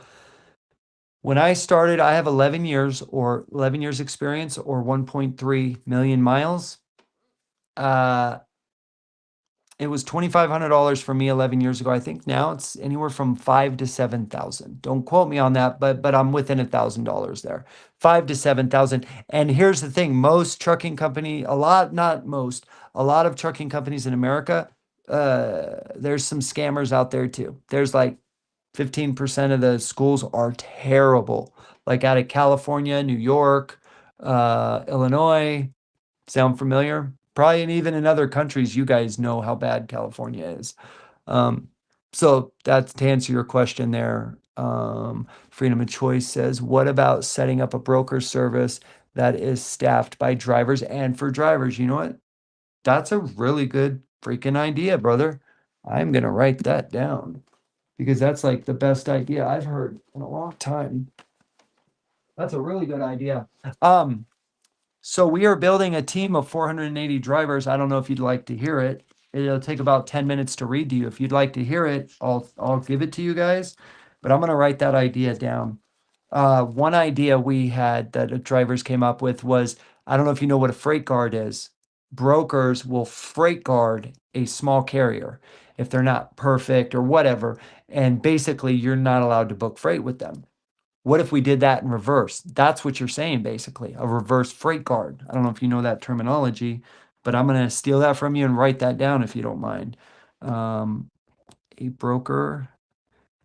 S1: when I started, I have 11 years experience or 1.3 million miles. Uh, it was $2,500 for me 11 years ago. I think now it's anywhere from 5 to 7,000. Don't quote me on that, but I'm within $1,000 there. 5 to 7,000. And here's the thing: most trucking company, a lot, not most, a lot of trucking companies in America, there's some scammers out there too. There's like 15% of the schools are terrible. Like out of California, New York, Illinois. Sound familiar? Probably, and even in other countries, you guys know how bad California is. Um, so that's to answer your question there. Freedom of Choice says, what about setting up a broker service that is staffed by drivers and for drivers? You know what? That's a really good freaking idea, brother. I'm gonna write that down because that's like the best idea I've heard in a long time. That's a really good idea. Um, so we are building a team of 480 drivers. I don't know if you'd like to hear it. It'll take about 10 minutes to read to you. If you'd like to hear it, I'll give it to you guys. But I'm gonna write that idea down. One idea we had that the drivers came up with was, I don't know if you know what a freight guard is. brokers will freight guard a small carrier if they're not perfect or whatever. And basically, you're not allowed to book freight with them. What if we did that in reverse? That's what you're saying, basically, a reverse freight guard. I don't know if you know that terminology, but I'm going to steal that from you and write that down if you don't mind. Um, a broker,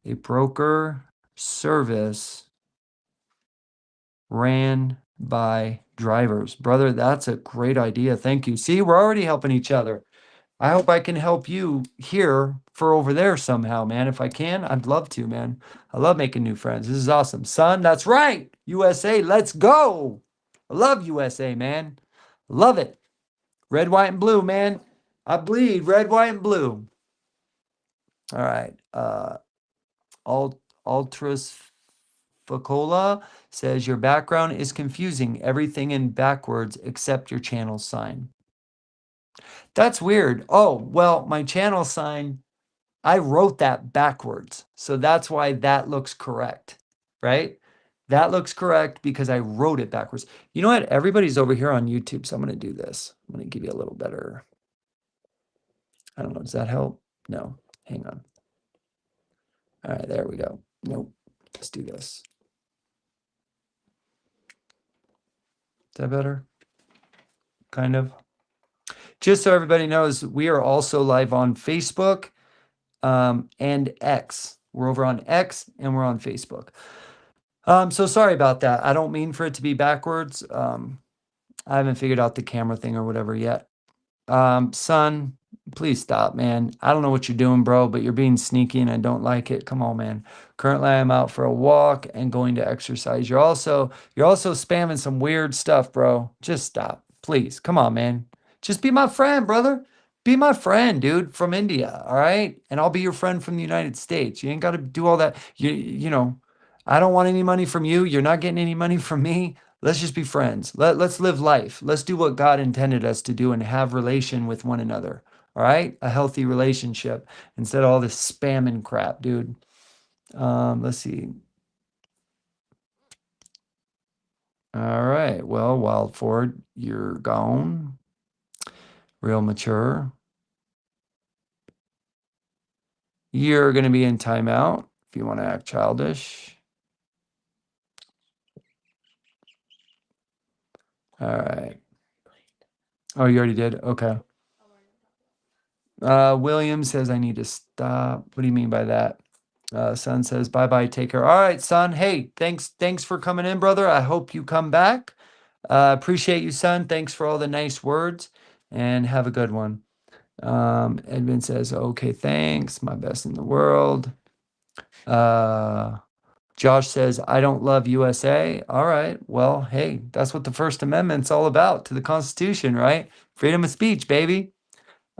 S1: a broker service ran by drivers. Brother, that's a great idea. Thank you. See, we're already helping each other. I hope I can help you here for over there somehow, man. If I can, I'd love to, man. I love making new friends. This is awesome. Son, that's right. USA, let's go. I love USA, man. Love it. Red, white, and blue, man. I bleed red, white, and blue. All right. Altras Facola says your background is confusing. Everything in backwards except your channel sign. That's weird. Oh, well, my channel sign, I wrote that backwards. So that's why that looks correct, right? That looks correct because I wrote it backwards. You know what? Everybody's over here on YouTube, so I'm going to do this. I'm going to give you a little better. I don't know. Does that help? No. Hang on. All right, there we go. Nope. Let's do this. Is that better? Kind of. Just so everybody knows, we are also live on Facebook and X. We're over on X and we're on Facebook. So sorry about that. I don't mean for it to be backwards. I haven't figured out the camera thing or whatever yet. Son, please stop, man. I don't know what you're doing, bro, but you're being sneaky and I don't like it. Come on, man. Currently, I'm out for a walk and going to exercise. You're also spamming some weird stuff, bro. Just stop, please. Come on, man. Just be my friend, brother. Be my friend, dude, from India, all right? And I'll be your friend from the United States. You ain't got to do all that. I don't want any money from you. You're not getting any money from me. Let's just be friends. Let's live life. Let's do what God intended us to do and have relation with one another. All right? A healthy relationship instead of all this spamming crap, dude. Let's see. All right. Well, Wild Ford, you're gone. Real mature. You're going to be in timeout if you want to act childish. All right. Oh, you already did? Okay. William says I need to stop. What do you mean by that? Son says, bye bye, take care. All right, son. Hey, thanks for coming in, brother. I hope you come back. Appreciate you, son. Thanks for all the nice words and have a good one. Edmund says, okay, thanks. My best in the world. Josh says, I don't love USA. All right. Well, hey, that's what the First Amendment's all about to the Constitution, right? Freedom of speech, baby.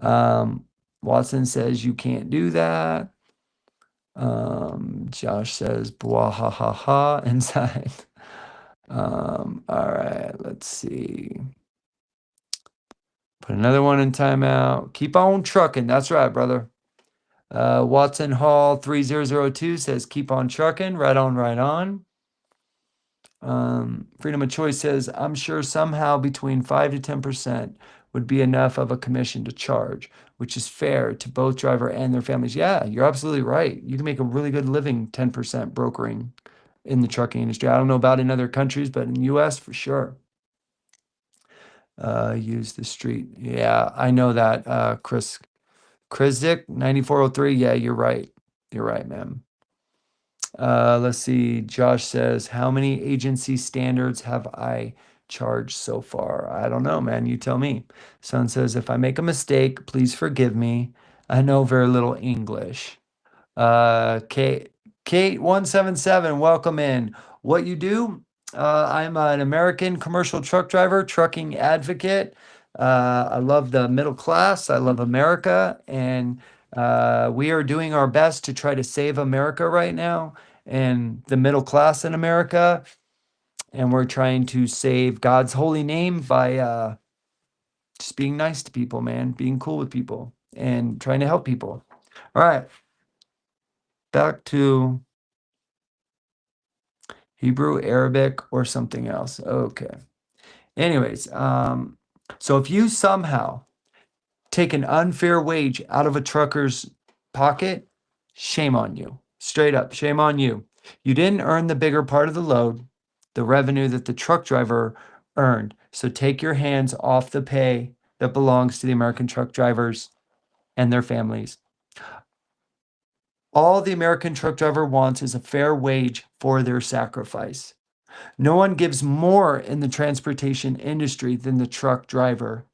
S1: Watson says, you can't do that. Josh says, blah, ha, ha, ha, inside. All right, let's see. Put another one in timeout. Keep on trucking. That's right, brother. Watson Hall 3002 says, keep on trucking. Right on, right on. Freedom of Choice says, I'm sure somehow between 5 to 10% would be enough of a commission to charge, which is fair to both driver and their families. Yeah, you're absolutely right. You can make a really good living 10% brokering in the trucking industry. I don't know about in other countries, but in the US for sure. Use the street. Yeah, I know that. Chris Krizik 9403. Yeah, you're right. You're right, man. Let's see. Josh says, how many agency standards have I charged so far? I don't know, man. You tell me. Son says, if I make a mistake, please forgive me. I know very little English. Kate 177, welcome in. What you do? I'm an American commercial truck driver, trucking advocate. I love the middle class. I love America, and we are doing our best to try to save America right now and the middle class in America. And we're trying to save God's holy name by just being nice to people, man, being cool with people, and trying to help people. All right, back to Hebrew, Arabic, or something else. Okay. Anyways, So if you somehow take an unfair wage out of a trucker's pocket, shame on you. Straight up, shame on you. You didn't earn the bigger part of the load, the revenue that the truck driver earned. So take your hands off the pay that belongs to the American truck drivers and their families. All the American truck driver wants is a fair wage for their sacrifice. No one gives more in the transportation industry than the truck driver.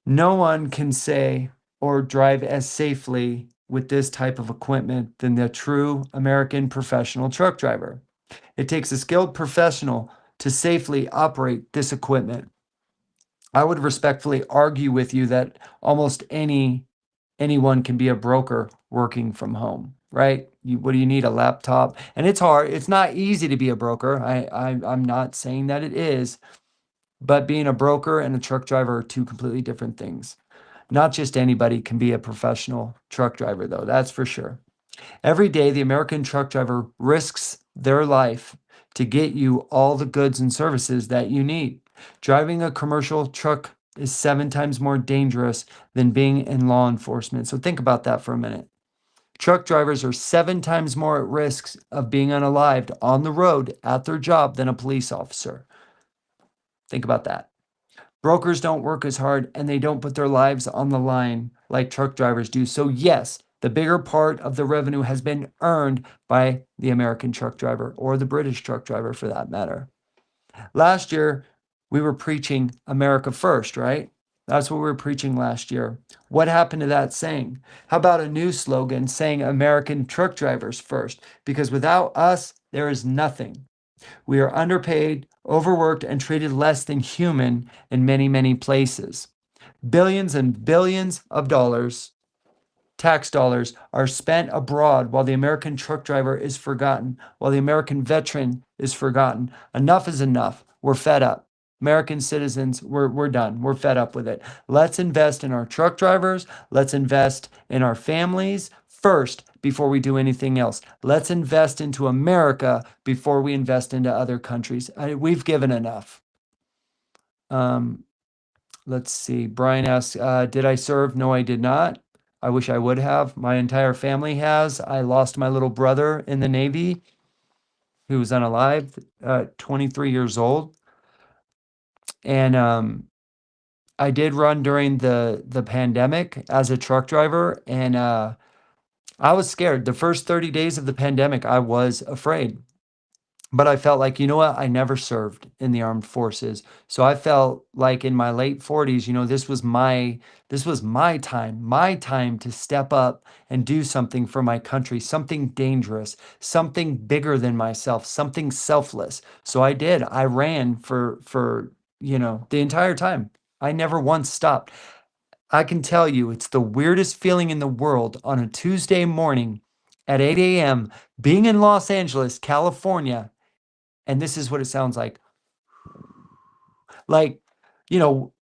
S1: No one can say or drive as safely with this type of equipment than the true American professional truck driver. It takes a skilled professional to safely operate this equipment. I would respectfully argue with you that almost anyone can be a broker working from home, right? What do you need? A laptop? And it's hard. It's not easy to be a broker. I'm not saying that it is, but being a broker and a truck driver are two completely different things. Not just anybody can be a professional truck driver, though, that's for sure. Every day, the American truck driver risks their life to get you all the goods and services that you need. Driving a commercial truck is 7 times more dangerous than being in law enforcement. So think about that for a minute. Truck drivers are 7 times more at risk of being unalived on the road at their job than a police officer. Think about that. Brokers don't work as hard and they don't put their lives on the line like truck drivers do. So, yes, the bigger part of the revenue has been earned by the American truck driver or the British truck driver for that matter. Last year, we were preaching America first, right? That's what we were preaching last year. What happened to that saying? How about a new slogan saying American truck drivers first? Because without us, there is nothing. We are underpaid, overworked, and treated less than human in many, many places. Billions and billions of dollars, tax dollars, are spent abroad while the American truck driver is forgotten, while the American veteran is forgotten. Enough is enough. We're fed up. American citizens, we're done. We're fed up with it. Let's invest in our truck drivers. Let's invest in our families first before we do anything else. Let's invest into America before we invest into other countries. We've given enough. Um, let's see. Brian asks, did I serve? No, I did not. I wish I would have. My entire family has. I lost my little brother in the Navy who was unalive, 23 years old. And I did run during the pandemic as a truck driver, and I was scared. The first 30 days of the pandemic, I was afraid. But I felt like, you know what? I never served in the armed forces. So I felt like in my late 40s, this was my time to step up and do something for my country, something dangerous, something bigger than myself, something selfless. So I did. I ran for the entire time. I never once stopped. I can tell you it's the weirdest feeling in the world on a Tuesday morning at 8 a.m. being in Los Angeles, California, and this is what it sounds like. Like, you know,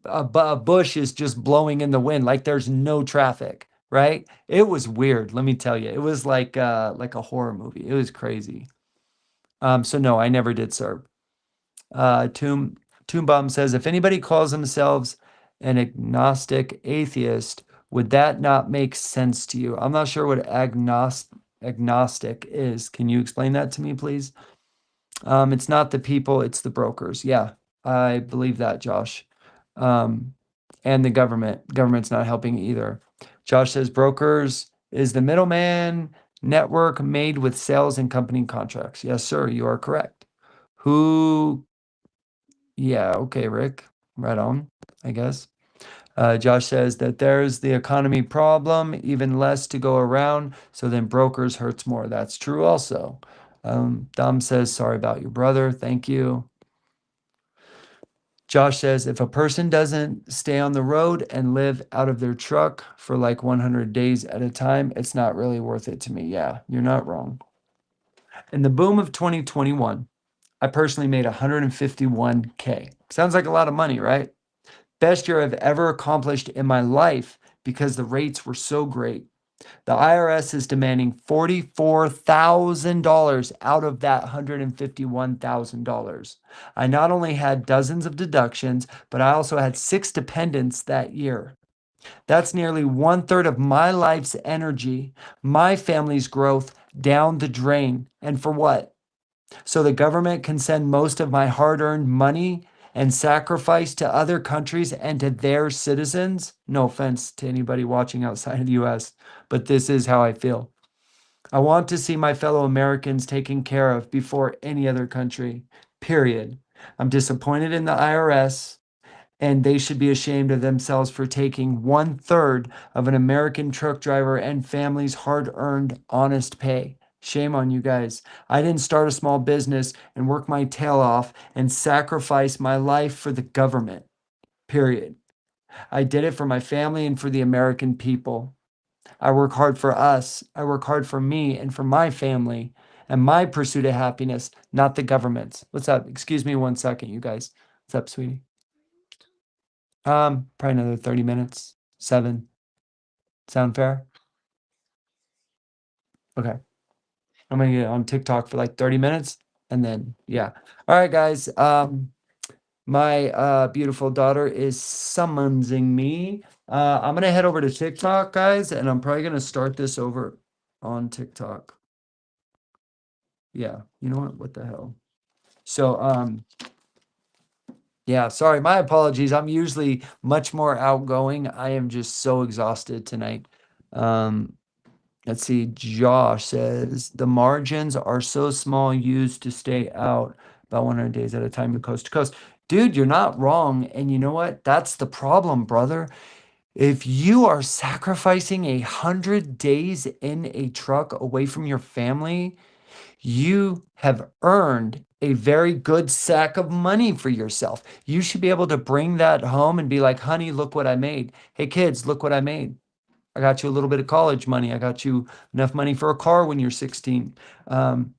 S1: a bush is just blowing in the wind, like there's no traffic, right? It was weird, let me tell you. It was like a horror movie. It was crazy. So no, I never did serve. Tomb Bomb says, if anybody calls themselves an agnostic atheist, would that not make sense to you? I'm not sure what agnostic is. Can you explain that to me, please? It's not the people, it's the brokers. Yeah, I believe that, Josh. Um, and the government's not helping either. Josh says brokers is the middleman network made with sales and company contracts. Yes, sir, you are correct. Who Yeah, okay, Rick. Right on, I guess. Josh says that there's the economy problem, even less to go around, so then brokers hurts more. That's true also. Dom says, sorry about your brother. Thank you. Josh says, if a person doesn't stay on the road and live out of their truck for like 100 days at a time, it's not really worth it to me. Yeah, you're not wrong. In the boom of 2021, I personally made 151K. Sounds like a lot of money, right? Best year I've ever accomplished in my life because the rates were so great. The IRS is demanding $44,000 out of that $151,000. I not only had dozens of deductions, but I also had 6 dependents that year. That's nearly 1/3 of my life's energy, my family's growth down the drain. And for what? So the government can send most of my hard earned money and sacrifice to other countries and to their citizens. No offense to anybody watching outside of the US, but this is how I feel. I want to see my fellow Americans taken care of before any other country, period. I'm disappointed in the IRS, and they should be ashamed of themselves for taking 1/3 of an American truck driver and family's hard earned, honest pay. Shame on you guys. I didn't start a small business and work my tail off and sacrifice my life for the government, period. I did it for my family and for the American people. I work hard for us. I work hard for me and for my family and my pursuit of happiness, not the government's. What's up? Excuse me 1 second, you guys. What's up, sweetie? Probably another 30 minutes. 7. Sound fair? Okay. I'm gonna get on TikTok for like 30 minutes and then yeah. All right, guys. My beautiful daughter is summoning me. I'm gonna head over to TikTok, guys, and I'm probably gonna start this over on TikTok. Yeah, you know what? What the hell? So yeah, sorry, my apologies. I'm usually much more outgoing. I am just so exhausted tonight. Um Let's see. Josh says the margins are so small used to stay out about 100 days at a time to coast to coast. Dude, you're not wrong. And you know what? That's the problem, brother. If you are sacrificing 100 days in a truck away from your family, you have earned a very good sack of money for yourself. You should be able to bring that home and be like, honey, look what I made. Hey, kids, look what I made. I got you a little bit of college money. I got you enough money for a car when you're 16. Um,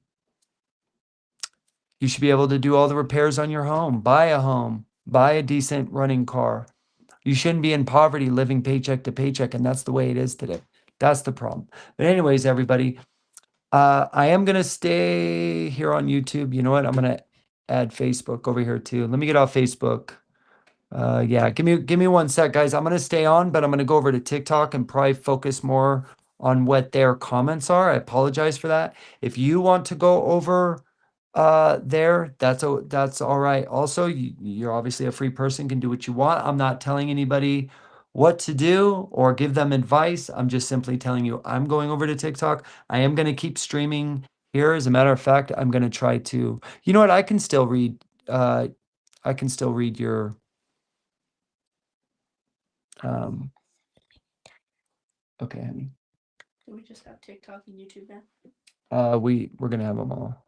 S1: you should be able to do all the repairs on your home, buy a decent running car. You shouldn't be in poverty living paycheck to paycheck, and that's the way it is today. That's the problem. But anyways, everybody, I am gonna stay here on YouTube. You know what? I'm gonna add Facebook over here too. Let me get off Facebook. Yeah, give me 1 sec, guys. I'm gonna stay on, but I'm gonna go over to TikTok and probably focus more on what their comments are. I apologize for that. If you want to go over there, that's all right. Also, you're obviously a free person, can do what you want. I'm not telling anybody what to do or give them advice. I'm just simply telling you I'm going over to TikTok. I am gonna keep streaming here. As a matter of fact, I'm gonna try to, you know what, I can still read your um, okay, honey.
S2: Do we just have TikTok and YouTube now?
S1: We're gonna have them all.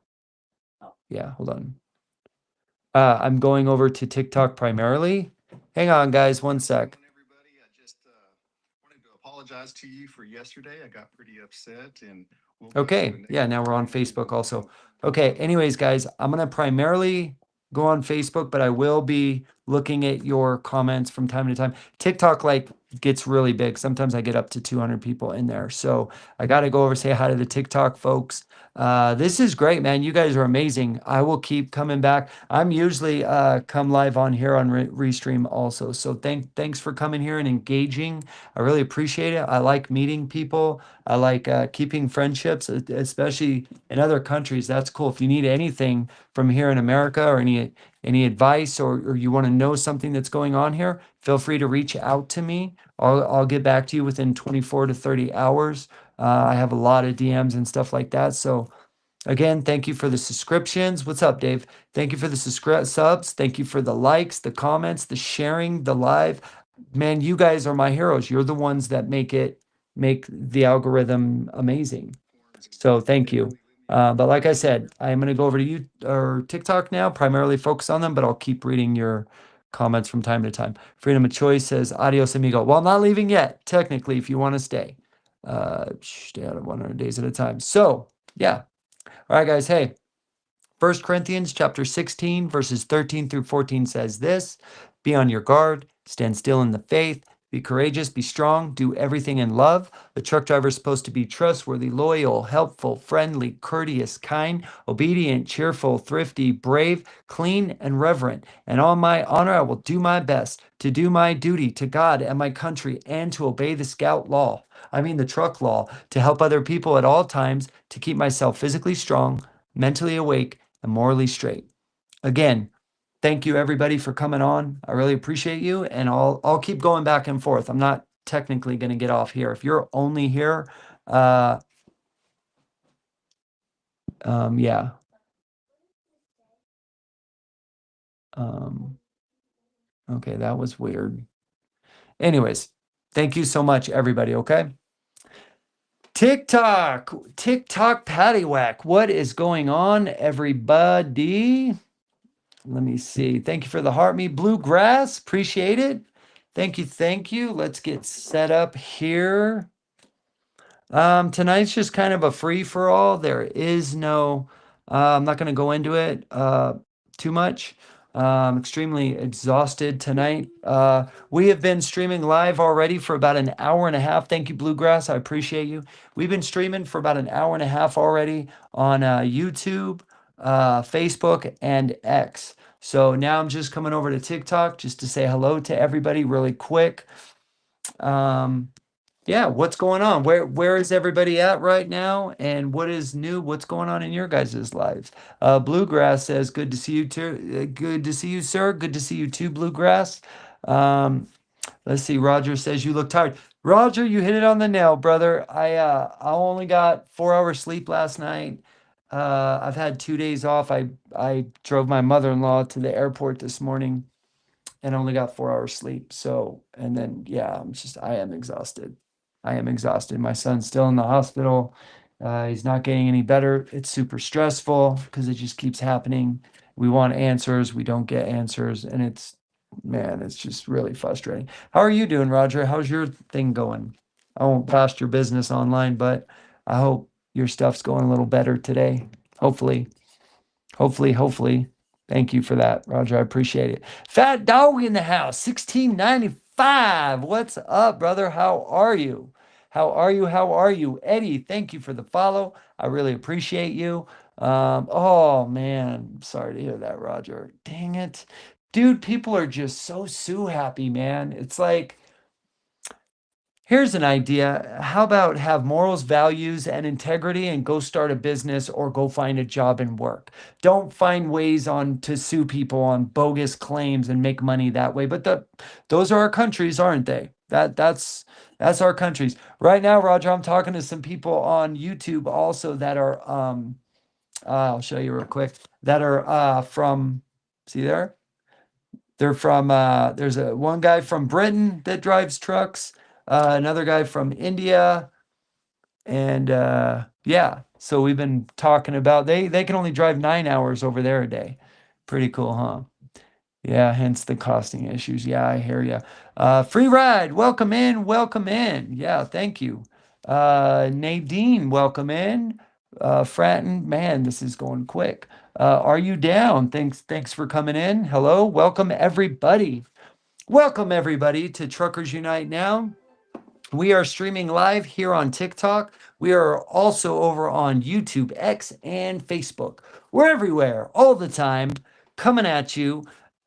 S2: Oh.
S1: Yeah, hold on. I'm going over to TikTok primarily. Hang on, guys, 1 sec.
S3: Everybody, I just wanted to apologize to you for yesterday. I got pretty upset, and we'll go to
S1: Okay,
S3: the next
S1: yeah, now we're on
S3: screen.
S1: Facebook also. Okay, anyways, guys, I'm gonna primarily go on Facebook, but I will be looking at your comments from time to time. TikTok like gets really big. Sometimes I get up to 200 people in there. So I got to go over say hi to the TikTok folks. This is great, man. You guys are amazing. I will keep coming back. I'm usually come live on here on Restream also. So thanks for coming here and engaging. I really appreciate it. I like meeting people. I like keeping friendships, especially in other countries. That's cool. If you need anything from here in America or any advice or you want to know something that's going on here, feel free to reach out to me. I'll get back to you within 24 to 30 hours. I have a lot of DMs and stuff like that. So again, thank you for the subscriptions. What's up, Dave? Thank you for the subs. Thank you for the likes, the comments, the sharing, the live. Man, you guys are my heroes. You're the ones that make the algorithm amazing. So thank you. But like I said, I'm going to go over to you or TikTok now, primarily focus on them, but I'll keep reading your comments from time to time. Freedom of Choice says, adios, amigo. Well, I'm not leaving yet, technically, if you want to stay. Stay out of 100 days at a time. So, yeah. All right, guys. Hey, 1 Corinthians chapter 16, verses 13 through 14 says this, be on your guard, stand still in the faith, Be courageous, be strong, do everything in love. The truck driver is supposed to be trustworthy, loyal, helpful, friendly, courteous, kind, obedient, cheerful, thrifty, brave, clean, and reverent. And on my honor, I will do my best to do my duty to God and my country and to obey the the truck law, to help other people at all times, to keep myself physically strong, mentally awake, and morally straight. Again, thank you everybody for coming on. I really appreciate you, and I'll keep going back and forth. I'm not technically going to get off here. If you're only here, yeah. Okay, that was weird. Anyways, thank you so much, everybody. Okay. TikTok paddywhack. What is going on, everybody? Let me see. Thank you for the heart me bluegrass. Appreciate it. Thank you. Thank you. Let's get set up here. Tonight's just kind of a free for all. There is no, I'm not going to go into it too much. I'm extremely exhausted tonight. We have been streaming live already for about an hour and a half. Thank you, Bluegrass. I appreciate you. We've been streaming for about an hour and a half already on YouTube, Facebook, and X. So now I'm just coming over to TikTok just to say hello to everybody really quick. Yeah, what's going on? Where is everybody at right now? And what is new? What's going on in your guys' lives? Bluegrass says, "Good to see you too. Good to see you, sir. Good to see you too, Bluegrass." Um, let's see. Roger says you look tired. Roger, you hit it on the nail, brother. I only got 4 hours sleep last night. I've had 2 days off. I drove my mother-in-law to the airport this morning and only got 4 hours sleep. So, and then yeah, I am exhausted. I am exhausted. My son's still in the hospital. He's not getting any better. It's super stressful because it just keeps happening. We want answers, we don't get answers, and it's just really frustrating. How are you doing, Roger? How's your thing going? I won't blast your business online, but I hope your stuff's going a little better today. Hopefully. Hopefully. Thank you for that, Roger. I appreciate it. Fat Dog in the house, 1695. What's up, brother? How are you? How are you? How are you? Eddie, thank you for the follow. I really appreciate you. Oh, man. Sorry to hear that, Roger. Dang it. Dude, people are just so sue happy, man. It's like, here's an idea. How about have morals, values, and integrity and go start a business or go find a job and work? Don't find ways to sue people on bogus claims and make money that way. But those are our countries, aren't they? That's our countries. Right now, Roger, I'm talking to some people on YouTube also that are I'll show you real quick, that are from, see there? They're from there's one guy from Britain that drives trucks, another guy from India, and yeah. So we've been talking about they can only drive 9 hours over there a day. Pretty cool, huh? Yeah, hence the costing issues. Yeah, I hear you. Free ride, welcome in, welcome in. Yeah, thank you. Nadine, welcome in. Fratton, man, this is going quick. Are you down? Thanks for coming in. Hello, welcome everybody. Welcome everybody to Truckers Unite Now. We are streaming live here on TikTok. We are also over on YouTube, X, and Facebook. We're everywhere, all the time, coming at you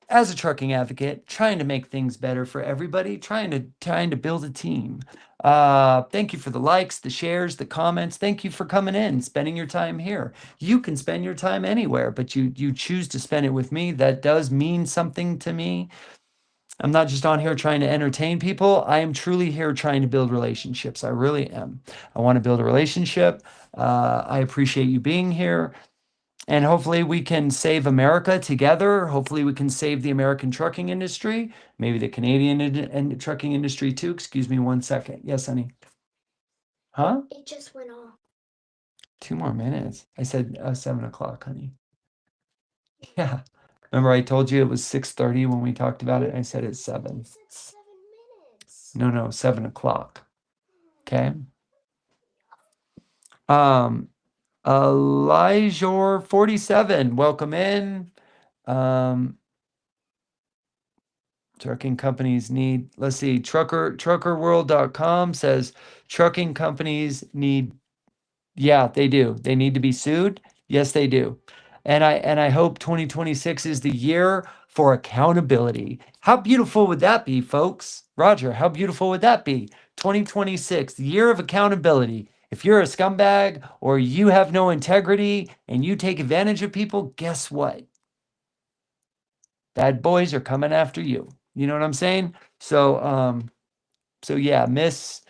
S1: as a trucking advocate, trying to make things better for everybody, trying to build a team. Thank you for the likes, the shares, the comments. Thank you for coming in, spending your time here. You can spend your time anywhere, but you choose to spend it with me. That does mean something to me. I'm not just on here trying to entertain people. I am truly here trying to build relationships. I really am. I want to build a relationship. I appreciate you being here. And hopefully we can save America together. Hopefully we can save the American trucking industry, maybe the Canadian and trucking industry too. Excuse me 1 second. Yes, honey. Huh?
S4: It just went off.
S1: 2 more minutes. I said 7 o'clock, honey. Yeah. Remember I told you it was 6:30 when we talked about it? I said it's 7.
S4: You said 7 minutes.
S1: No, 7 o'clock. Okay. Elijah 47, welcome in. Trucking companies need, let's see, truckerworld.com says trucking companies need, yeah, they do. They need to be sued. Yes, they do. And I hope 2026 is the year for accountability. How beautiful would that be, folks? Roger, how beautiful would that be? 2026, the year of accountability. If you're a scumbag or you have no integrity and you take advantage of people, guess what? Bad boys are coming after you. You know what I'm saying? So yeah, Miss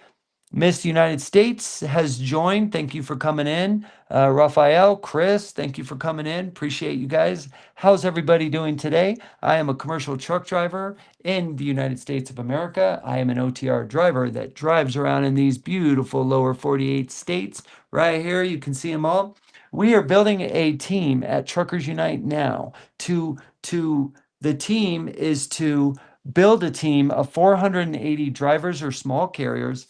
S1: United States has joined. Thank you for coming in. Raphael, Chris, thank you for coming in. Appreciate you guys. How's everybody doing today? I am a commercial truck driver in the United States of America. I am an OTR driver that drives around in these beautiful lower 48 states. Right here, you can see them all. We are building a team at Truckers Unite now to the team is to build a team of 480 drivers or small carriers,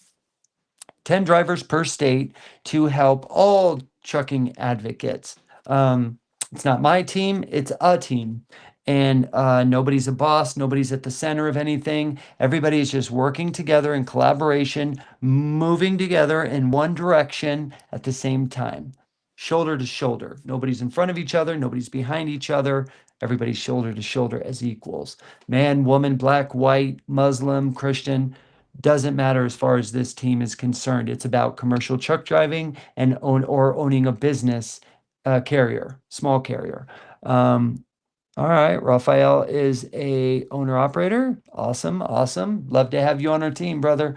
S1: 10 drivers per state, to help all trucking advocates. It's not my team, it's a team. And nobody's a boss, nobody's at the center of anything. Everybody is just working together in collaboration, moving together in one direction at the same time, shoulder to shoulder. Nobody's in front of each other, nobody's behind each other. Everybody's shoulder to shoulder as equals. Man, woman, black, white, Muslim, Christian, doesn't matter as far as this team is concerned. It's about commercial truck driving and owning a business carrier, small carrier. All right, Raphael is a owner operator. Awesome, awesome. Love to have you on our team, brother.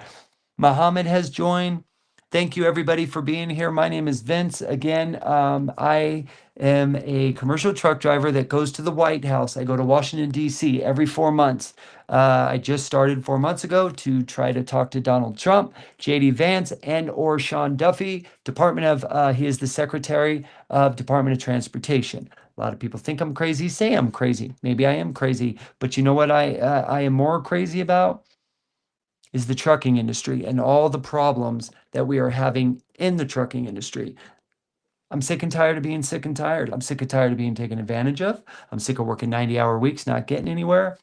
S1: Muhammad has joined. Thank you, everybody, for being here. My name is Vince. Again, I am a commercial truck driver that goes to the White House. I go to Washington, D.C. every 4 months. I just started 4 months ago to try to talk to Donald Trump, J.D. Vance, and or Sean Duffy. He is the Secretary of Department of Transportation. A lot of people think I'm crazy, say I'm crazy. Maybe I am crazy, but you know what I am more crazy about? Is the trucking industry and all the problems that we are having in the trucking industry. I'm sick and tired of being sick and tired. I'm sick and tired of being taken advantage of. I'm sick of working 90-hour weeks, not getting anywhere.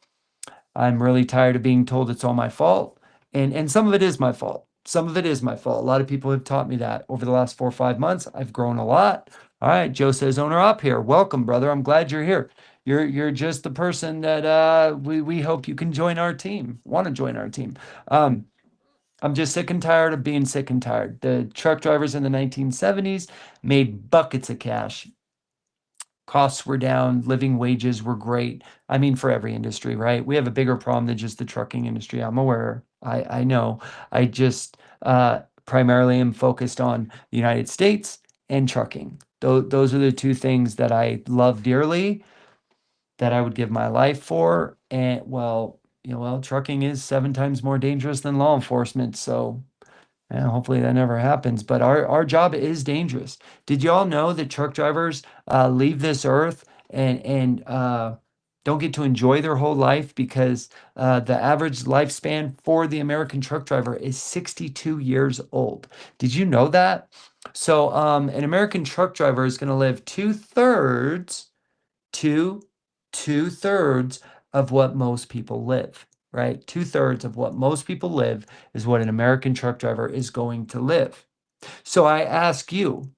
S1: I'm really tired of being told it's all my fault. And some of it is my fault. Some of it is my fault. A lot of people have taught me that over the last 4 or 5 months. I've grown a lot. All right, Joe says, owner up here. Welcome, brother. I'm glad you're here. You're just the person that we hope you can join our team. Want to join our team. I'm just sick and tired of being sick and tired. The truck drivers in the 1970s made buckets of cash. Costs were down, living wages were great. I mean, for every industry, right? We have a bigger problem than just the trucking industry. I'm aware. I know. I just primarily am focused on the United States and trucking. Those are the two things that I love dearly, that I would give my life for. And trucking is 7 times more dangerous than law enforcement. So and hopefully that never happens. But our job is dangerous. Did y'all know that truck drivers leave this earth and don't get to enjoy their whole life because the average lifespan for the American truck driver is 62 years old? Did you know that? So an American truck driver is going to live two two-thirds of what most people live, right? Two-thirds of what most people live is what an American truck driver is going to live. So I ask you,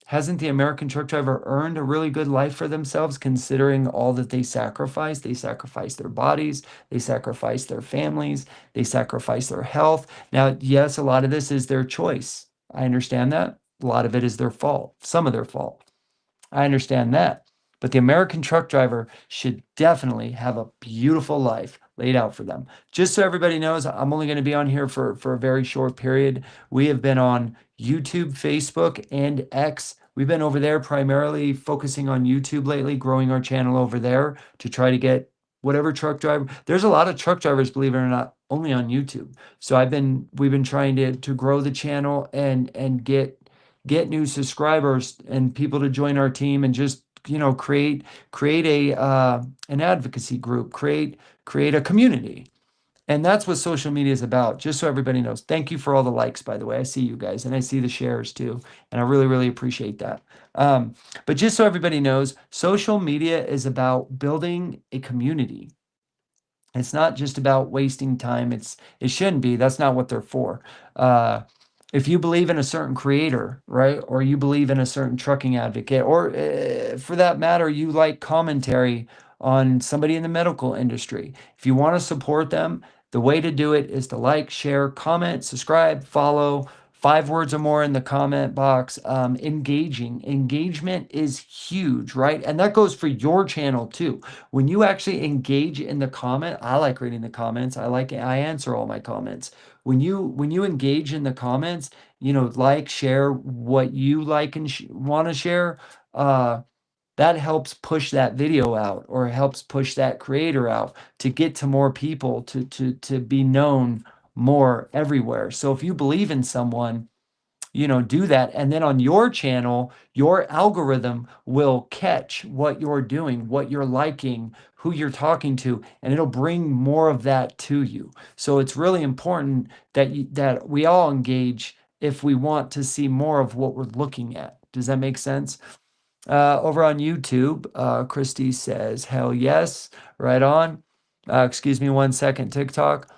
S1: hasn't the American truck driver earned a really good life for themselves considering all that they sacrifice? They sacrifice their bodies, they sacrifice their families, they sacrifice their health. Now, yes, a lot of this is their choice. I understand that. A lot of it is their fault, some of their fault. I understand that. But the American truck driver should definitely have a beautiful life laid out for them. Just so everybody knows, I'm only going to be on here for a very short period. We have been on YouTube, Facebook, and X. We've been over there primarily focusing on YouTube lately, growing our channel over there to try to get whatever truck driver. There's a lot of truck drivers, believe it or not, only on YouTube. So we've been trying to grow the channel and get new subscribers and people to join our team and just create a an advocacy group, create a community. And that's what social media is about, just so everybody knows. Thank you for all the likes, by the way. I see you guys and I see the shares too, and I really really appreciate that. But just so everybody knows, social media is about building a community. It's not just about wasting time. It shouldn't be. That's not what they're for. Uh, if you believe in a certain creator, right, or you believe in a certain trucking advocate, or for that matter, you like commentary on somebody in the medical industry, if you want to support them, the way to do it is to like, share, comment, subscribe, follow. 5 words or more in the comment box. Engagement is huge, right? And that goes for your channel too. When you actually engage in the comment, I like reading the comments. I answer all my comments. When you engage in the comments, like, share what you like and want to share. That helps push that video out, or helps push that creator out to get to more people, to be known more everywhere. So if you believe in someone, do that. And then on your channel, your algorithm will catch what you're doing, what you're liking, who you're talking to, and it'll bring more of that to you. So it's really important that we all engage if we want to see more of what we're looking at. Does that make sense? Over on YouTube, Christy says, hell yes, right on. Excuse me 1 second, TikTok.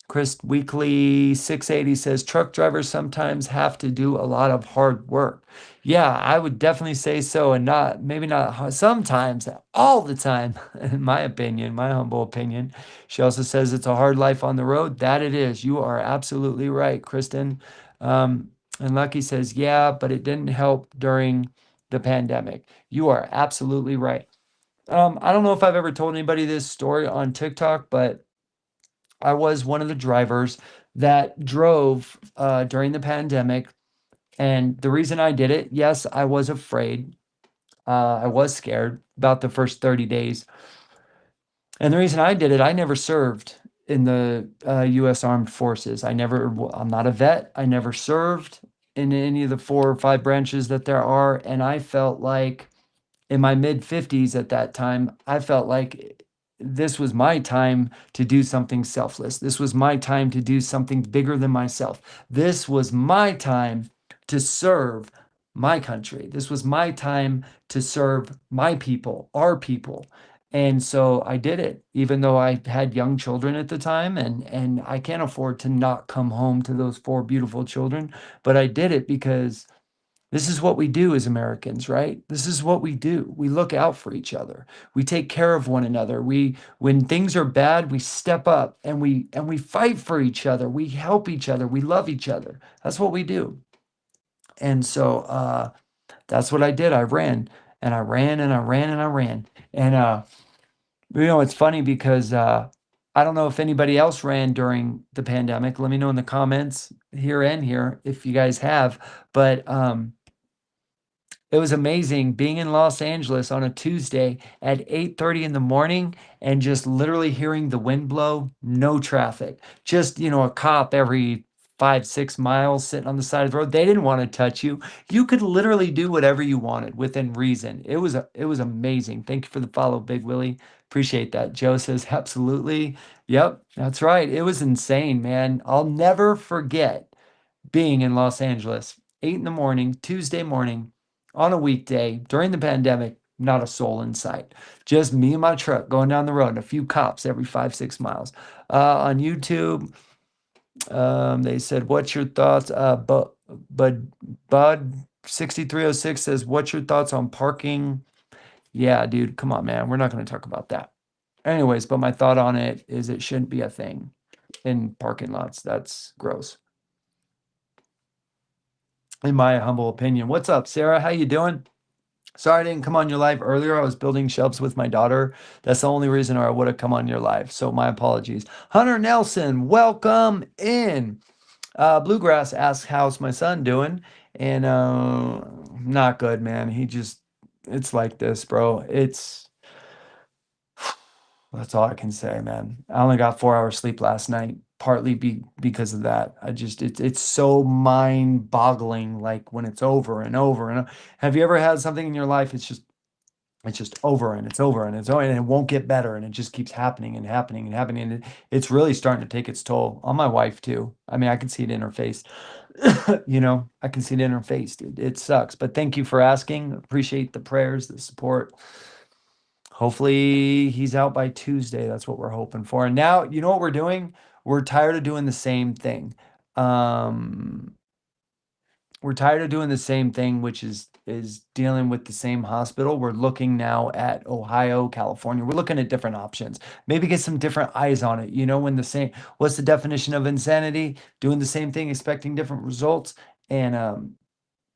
S1: Chris Weekly 680 says truck drivers sometimes have to do a lot of hard work. Yeah, I would definitely say so, and maybe not sometimes, all the time, in my opinion, my humble opinion. She also says it's a hard life on the road. That it is. You are absolutely right, Kristen. And Lucky says, yeah, but it didn't help during the pandemic. You are absolutely right. I don't know if I've ever told anybody this story on TikTok, but I was one of the drivers that drove during the pandemic. And the reason I did it, yes, I was afraid. I was scared about the first 30 days. And the reason I did it, I never served in the U.S. Armed Forces. I'm not a vet. I never served in any of the 4 or 5 branches that there are. And I felt like in my mid 50s at that time, I felt like this was my time to do something selfless. This was my time to do something bigger than myself. This was my time to serve my country. This was my time to serve my people, our people. And so I did it, even though I had young children at the time, and I can't afford to not come home to those 4 beautiful children. But I did it because this is what we do as Americans, right? This is what we do. We look out for each other. We take care of one another. When things are bad, we step up and we fight for each other. We help each other. We love each other. That's what we do. And so that's what I did. I ran and I ran and I ran and I ran. And it's funny because I don't know if anybody else ran during the pandemic. Let me know in the comments here and here if you guys have. But it was amazing being in Los Angeles on a Tuesday at 8:30 in the morning and just literally hearing the wind blow, no traffic. Just, a cop every 5, 6 miles sitting on the side of the road. They didn't want to touch you. You could literally do whatever you wanted within reason. It was amazing. Thank you for the follow, Big Willie. Appreciate that. Joe says, absolutely. Yep, that's right. It was insane, man. I'll never forget being in Los Angeles, 8 in the morning, Tuesday morning, on a weekday during the pandemic, not a soul in sight. Just me and my truck going down the road and a few cops every 5, 6 miles. On YouTube, they said, what's your thoughts? But Bud 6306 says, what's your thoughts on parking? Yeah, dude, come on, man. We're not going to talk about that. Anyways, but my thought on it is it shouldn't be a thing in parking lots. That's gross, in my humble opinion. What's up, Sarah? How you doing? Sorry I didn't come on your live earlier. I was building shelves with my daughter. That's the only reason, or I would have come on your live. So my apologies. Hunter Nelson, welcome in. Bluegrass asks, how's my son doing? And not good, man. It's like this, bro. That's all I can say, man. I only got 4 hours sleep last night, partly because of that. It's so mind-boggling, like when it's over and over and have you ever had something in your life? It's just over and it's over and it's over and it won't get better and it just keeps happening and happening and happening. And it's really starting to take its toll on my wife too. I mean, I can see it in her face. I can see it in her face, dude. It sucks. But thank you for asking. Appreciate the prayers, the support. hopefully he's out by Tuesday. That's what we're hoping for. And now, you know what we're doing? We're tired of doing the same thing. We're tired of doing the same thing, which is dealing with the same hospital. We're looking now at Ohio, California. We're looking at different options. Maybe get some different eyes on it. You know, when the same, what's the definition of insanity? Doing the same thing, expecting different results. And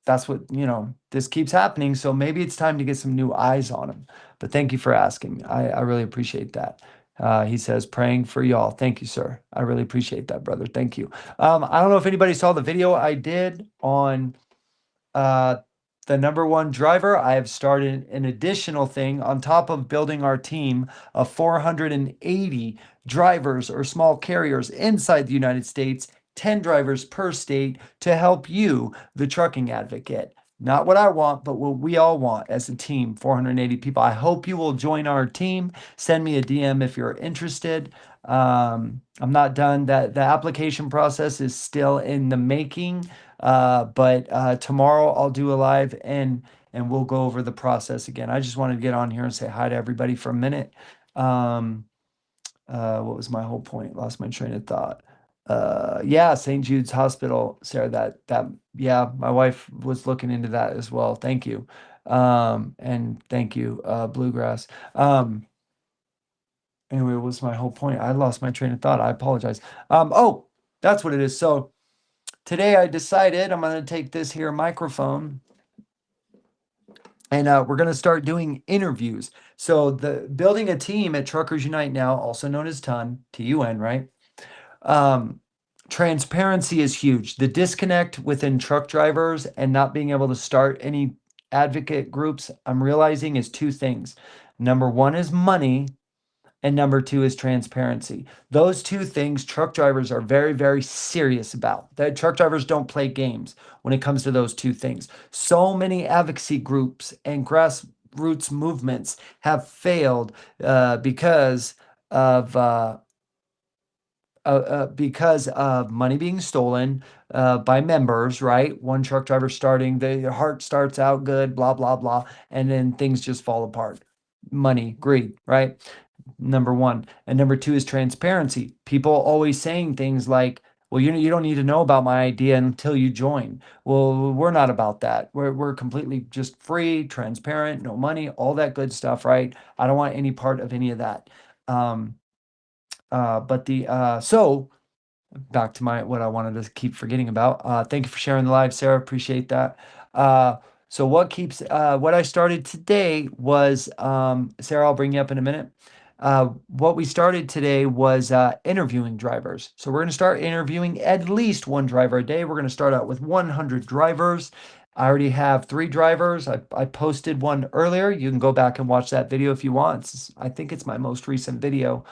S1: that's what, you know, this keeps happening. So maybe it's time to get some new eyes on him. But thank you for asking. I really appreciate that. He says, praying for y'all. Thank you, sir. I really appreciate that, brother. Thank you. I don't know if anybody saw the video I did on uh, the number one driver. I have started an additional thing on top of building our team of 480 drivers or small carriers inside the United States, 10 drivers per state to help you, the trucking advocate. Not what I want, but what we all want as a team, 480 people. I hope you will join our team. Send me a DM if you're interested. I'm not done. That the application process is still in the making. But tomorrow I'll do a live and we'll go over the process again. I just wanted to get on here and say hi to everybody for a minute. What was my whole point? Lost my train of thought. Yeah, St. Jude's Hospital, Sarah. That yeah, my wife was looking into that as well. Thank you, and thank you, Bluegrass. Anyway, what was my whole point? I lost my train of thought. I apologize. Oh, that's what it is. So today I decided I'm going to take this here microphone and we're going to start doing interviews. So the building a team at Truckers Unite now, also known as TUN, right? Transparency is huge. The disconnect within truck drivers and not being able to start any advocate groups, I'm realizing is two things. Number one is money, and number two is transparency. Those two things truck drivers are very, very serious about. That truck drivers don't play games when it comes to those two things. So many advocacy groups and grassroots movements have failed because of money being stolen by members, right? One truck driver starting, the heart starts out good, blah, blah, blah, and then things just fall apart. Money, greed, right? Number one. And number two is transparency. People always saying things like, well, you don't need to know about my idea until you join. Well, we're not about that. We're completely just free, transparent, no money, all that good stuff, right? I don't want any part of any of that. So back to my what I wanted to keep forgetting about. Thank you for sharing the live, Sarah. Appreciate that. So what I started today was Sarah, I'll bring you up in a minute. What we started today was interviewing drivers. So we're going to start interviewing at least one driver a day. We're going to start out with 100 drivers. I already have 3 drivers. I posted one earlier. You can go back and watch that video if you want. I think it's my most recent video.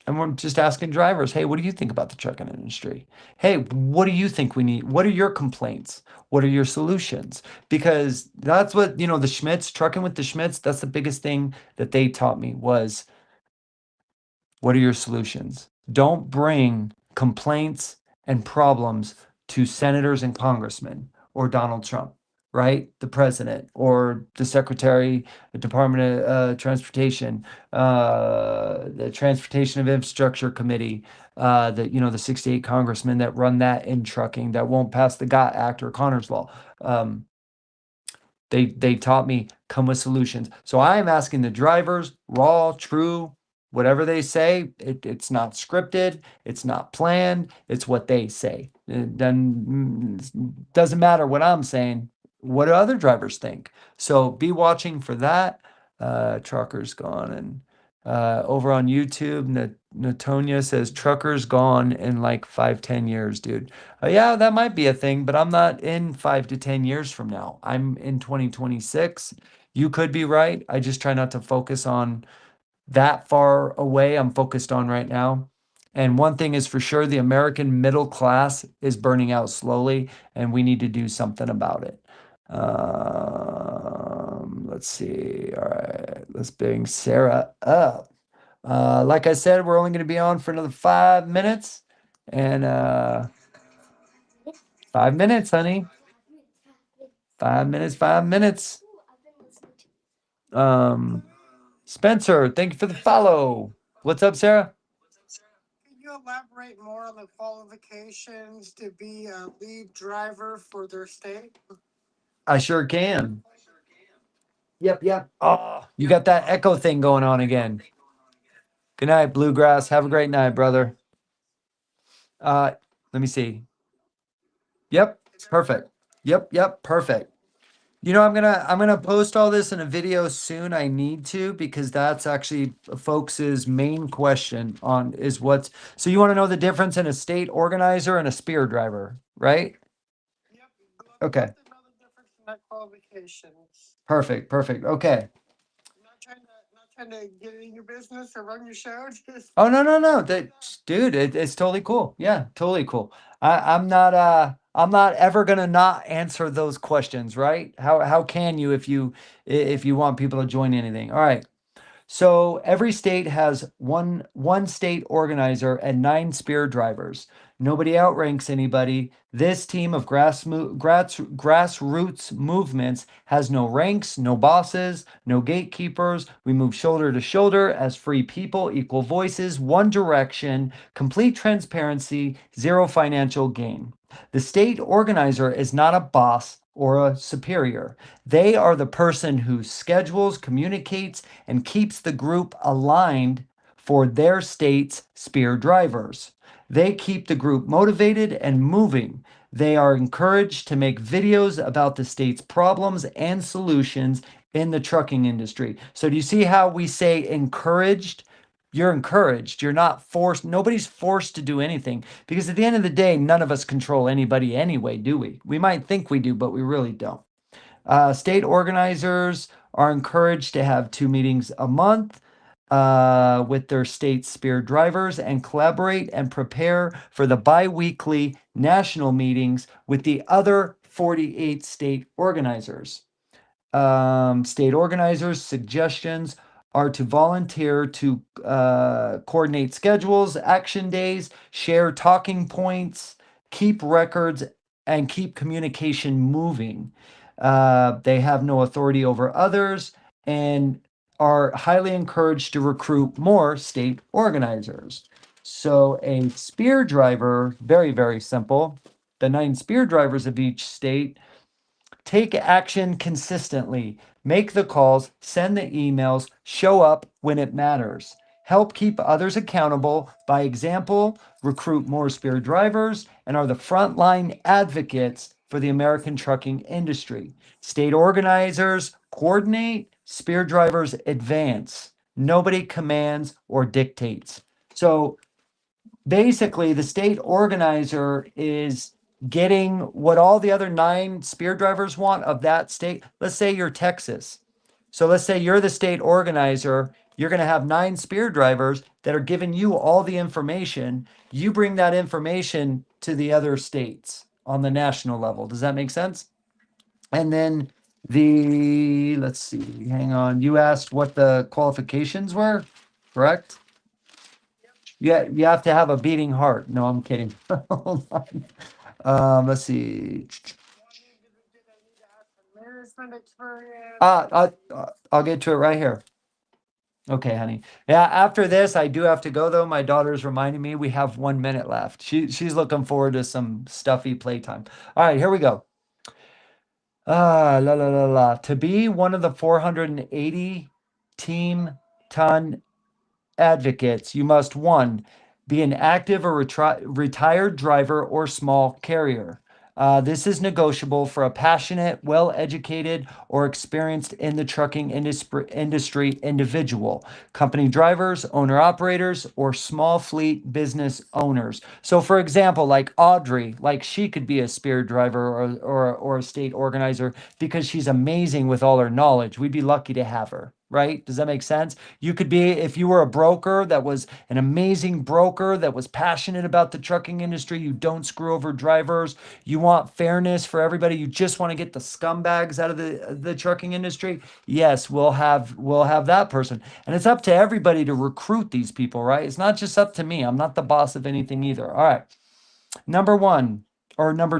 S1: And we're just asking drivers, hey, what do you think about the trucking industry? Hey, what do you think we need? What are your complaints? What are your solutions? Because that's what, the Schmitz, trucking with the Schmitz, that's the biggest thing that they taught me was, what are your solutions? Don't bring complaints and problems to senators and congressmen or Donald Trump, right? The president or the secretary, the Department of Transportation, the Transportation of Infrastructure Committee, the 68 congressmen that run that in trucking that won't pass the GOT Act or Connor's Law. They taught me come with solutions. So I am asking the drivers, raw, true, whatever they say. It's not scripted. It's not planned. It's what they say. It doesn't matter what I'm saying. What do other drivers think? So be watching for that. Truckers gone and over on YouTube, Natonia says truckers gone in like 5-10 years, dude. Yeah, that might be a thing, but I'm not in 5 to 10 years from now. I'm in 2026. You could be right. I just try not to focus on that far away. I'm focused on right now. And one thing is for sure, the American middle class is burning out slowly, and we need to do something about it. Let's see. All right, let's bring Sarah up. Like I said, we're only going to be on for another 5 minutes. And 5 minutes, honey. 5 minutes, 5 minutes.
S4: Ooh, I've been listening to.
S1: Spencer, thank you for the follow. What's up, Sarah?
S5: Can you elaborate more on the qualifications to be a lead driver for their state?
S1: I sure can. Yep. Oh, you got that echo thing going on again. Good night, Bluegrass. Have a great night, brother. Let me see. Yep, perfect. Yep, perfect. You know, I'm gonna post all this in a video soon. I need to because that's actually folks' main question on is what's so you want to know the difference in a state organizer and a spear driver, right?
S5: Yep.
S1: Okay.
S5: Love to know the difference in that qualifications.
S1: Perfect. Okay.
S5: Not trying to get in your business or run your show. Just
S1: Oh no. That dude, it's totally cool. Yeah, totally cool. I'm not ever gonna not answer those questions, right? How can you if you want people to join anything? All right. So every state has one state organizer and 9 spear drivers. Nobody outranks anybody. This team of grassroots movements has no ranks, no bosses, no gatekeepers. We move shoulder to shoulder as free people, equal voices, one direction, complete transparency, zero financial gain. The state organizer is not a boss or a superior. They are the person who schedules, communicates, and keeps the group aligned for their state's spear drivers. They keep the group motivated and moving. They are encouraged to make videos about the state's problems and solutions in the trucking industry. So, do you see how we say encouraged? You're encouraged. You're not forced. Nobody's forced to do anything because at the end of the day, none of us control anybody anyway, do we? We might think we do, but we really don't. State organizers are encouraged to have 2 meetings a month with their state spear drivers and collaborate and prepare for the bi-weekly national meetings with the other 48 state organizers. State organizers' suggestions are to volunteer to coordinate schedules, action days, share talking points, keep records, and keep communication moving. They have no authority over others and are highly encouraged to recruit more state organizers. So, a spear driver, very simple. The 9 spear drivers of each state take action consistently, make the calls, send the emails, show up when it matters. Help keep others accountable by example, recruit more spear drivers, and are the frontline advocates for the American trucking industry. State organizers coordinate, spear drivers advance. Nobody commands or dictates. So basically the state organizer is getting what all the other 9 spear drivers want of that state. Let's say you're Texas. So let's say you're the state organizer. You're going to have 9 spear drivers that are giving you all the information. You bring that information to the other states on the national level. Does that make sense? And then let's see, hang on. You asked what the qualifications were, correct? Yeah, you have to have a beating heart. No, I'm kidding. Hold on. Let's see.
S5: management experience.
S1: I'll get to it right here. Okay, honey. Yeah, after this, I do have to go though. My daughter's reminding me we have 1 minute left. She's looking forward to some stuffy playtime. All right, here we go. To be one of the 480 team ton advocates, you must one, be an active or retired driver or small carrier. This is negotiable for a passionate, well educated, or experienced in the trucking industry individual, company drivers, owner operators, or small fleet business owners. So, for example, like Audrey, like she could be a spear driver or a state organizer because she's amazing with all her knowledge. We'd be lucky to have her, right? Does that make sense? You could be, if you were a broker that was an amazing broker that was passionate about the trucking industry, you don't screw over drivers, you want fairness for everybody, you just want to get the scumbags out of the trucking industry. Yes, we'll have that person. And it's up to everybody to recruit these people, right? It's not just up to me. I'm not the boss of anything either. All right. Number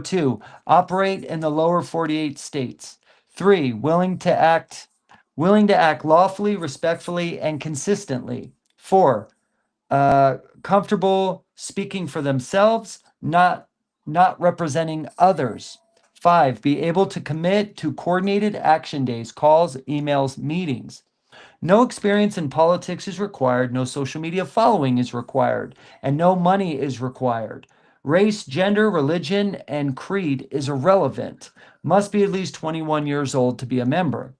S1: 2, operate in the lower 48 states. 3, willing to act willing to act lawfully, respectfully, and consistently. 4, comfortable speaking for themselves, not representing others. 5, be able to commit to coordinated action days, calls, emails, meetings. No experience in politics is required, no social media following is required, and no money is required. Race, gender, religion, and creed is irrelevant. Must be at least 21 years old to be a member.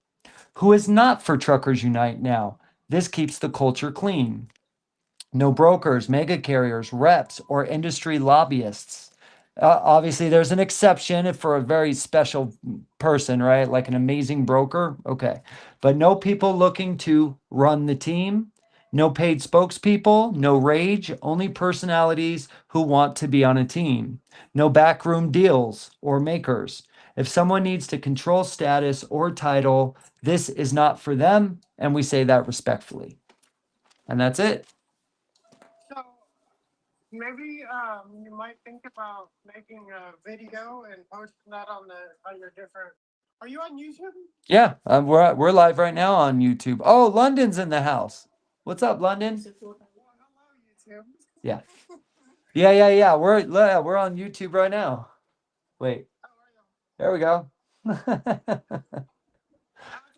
S1: Who is not for Truckers Unite now? This keeps the culture clean. No brokers, mega carriers, reps, or industry lobbyists. Obviously, there's an exception for a very special person, right? Like an amazing broker. Okay. But no people looking to run the team. No paid spokespeople, no rage, only personalities who want to be on a team. No backroom deals or makers. If someone needs to control status or title, this is not for them. And we say that respectfully. And that's it.
S5: So maybe you might think about making a video and posting that on your different. Are you on YouTube?
S1: Yeah, we're live right now on YouTube. Oh, London's in the house. What's up, London?
S5: Well, hello, YouTube.
S1: Yeah. Yeah. We're on YouTube right now. Wait, there we go.
S5: I have to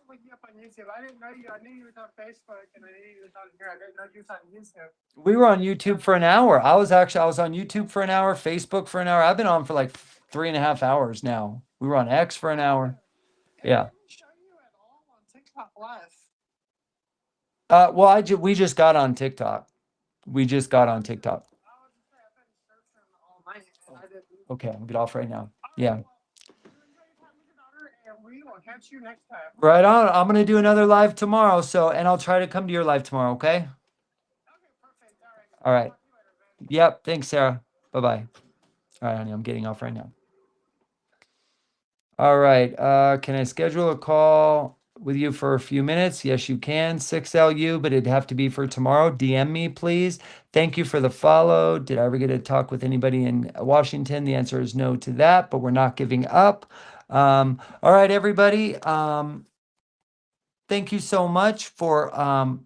S5: look you up on YouTube. I didn't know you. I knew you was on Facebook, and I knew you was on here. I didn't know you was on YouTube.
S1: We were on YouTube for an hour. I was on YouTube for an hour, Facebook for an hour. I've been on for like 3.5 hours now. We were on X for an hour.
S5: And
S1: Yeah.
S5: I didn't show you at all on TikTok Live.
S1: Well, we just got on TikTok. We just got on TikTok.
S5: I was just saying, I've been searching all night, and I didn't.
S1: Okay, I'll get off right now. Yeah.
S5: You enjoy your time with your daughter, and we will catch you next time.
S1: Right on. I'm gonna do another live tomorrow. And I'll try to come to your live tomorrow. Okay.
S5: Okay, perfect.
S1: All right.
S5: Talk to you later, man.
S1: Yep. Thanks, Sarah. Bye bye. All right, honey. I'm getting off right now. All right. Can I schedule a call with you for a few minutes? Yes, you can. 6LU, but it'd have to be for tomorrow. DM me, please. Thank you for the follow. Did I ever get to talk with anybody in Washington? The answer is no to that, but we're not giving up. All right, everybody. Thank you so much for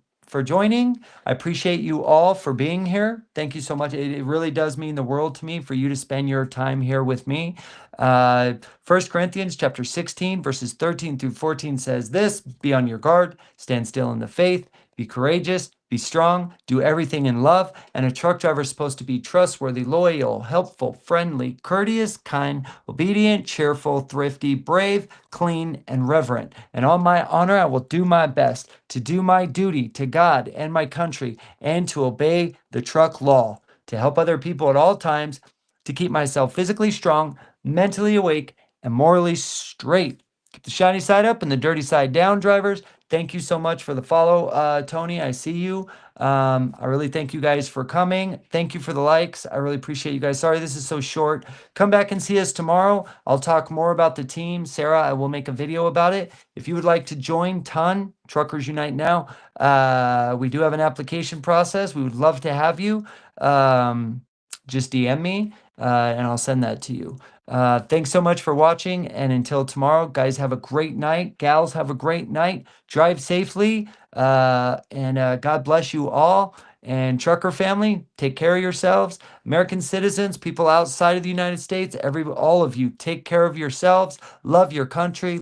S1: joining. I appreciate you all for being here. Thank you so much. It really does mean the world to me for you to spend your time here with me. 1 Corinthians chapter 16, verses 13 through 14 says this: be on your guard, stand still in the faith, be courageous, be strong, do everything in love. And a truck driver is supposed to be trustworthy, loyal, helpful, friendly, courteous, kind, obedient, cheerful, thrifty, brave, clean, and reverent. And on my honor, I will do my best to do my duty to God and my country, and to obey the truck law, to help other people at all times, to keep myself physically strong, mentally awake, and morally straight. Keep the shiny side up and the dirty side down, drivers. Thank you so much for the follow, Tony. I see you. I really thank you guys for coming. Thank you for the likes. I really appreciate you guys. Sorry this is so short. Come back and see us tomorrow. I'll talk more about the team. Sarah, I will make a video about it. If you would like to join Truckers Unite Now, we do have an application process. We would love to have you. Just DM me and I'll send that to you. Thanks so much for watching, and until tomorrow, guys, have a great night. Gals, have a great night. Drive safely, and God bless you all. And trucker family, take care of yourselves. American citizens, people outside of the United States, all of you, take care of yourselves. Love your country.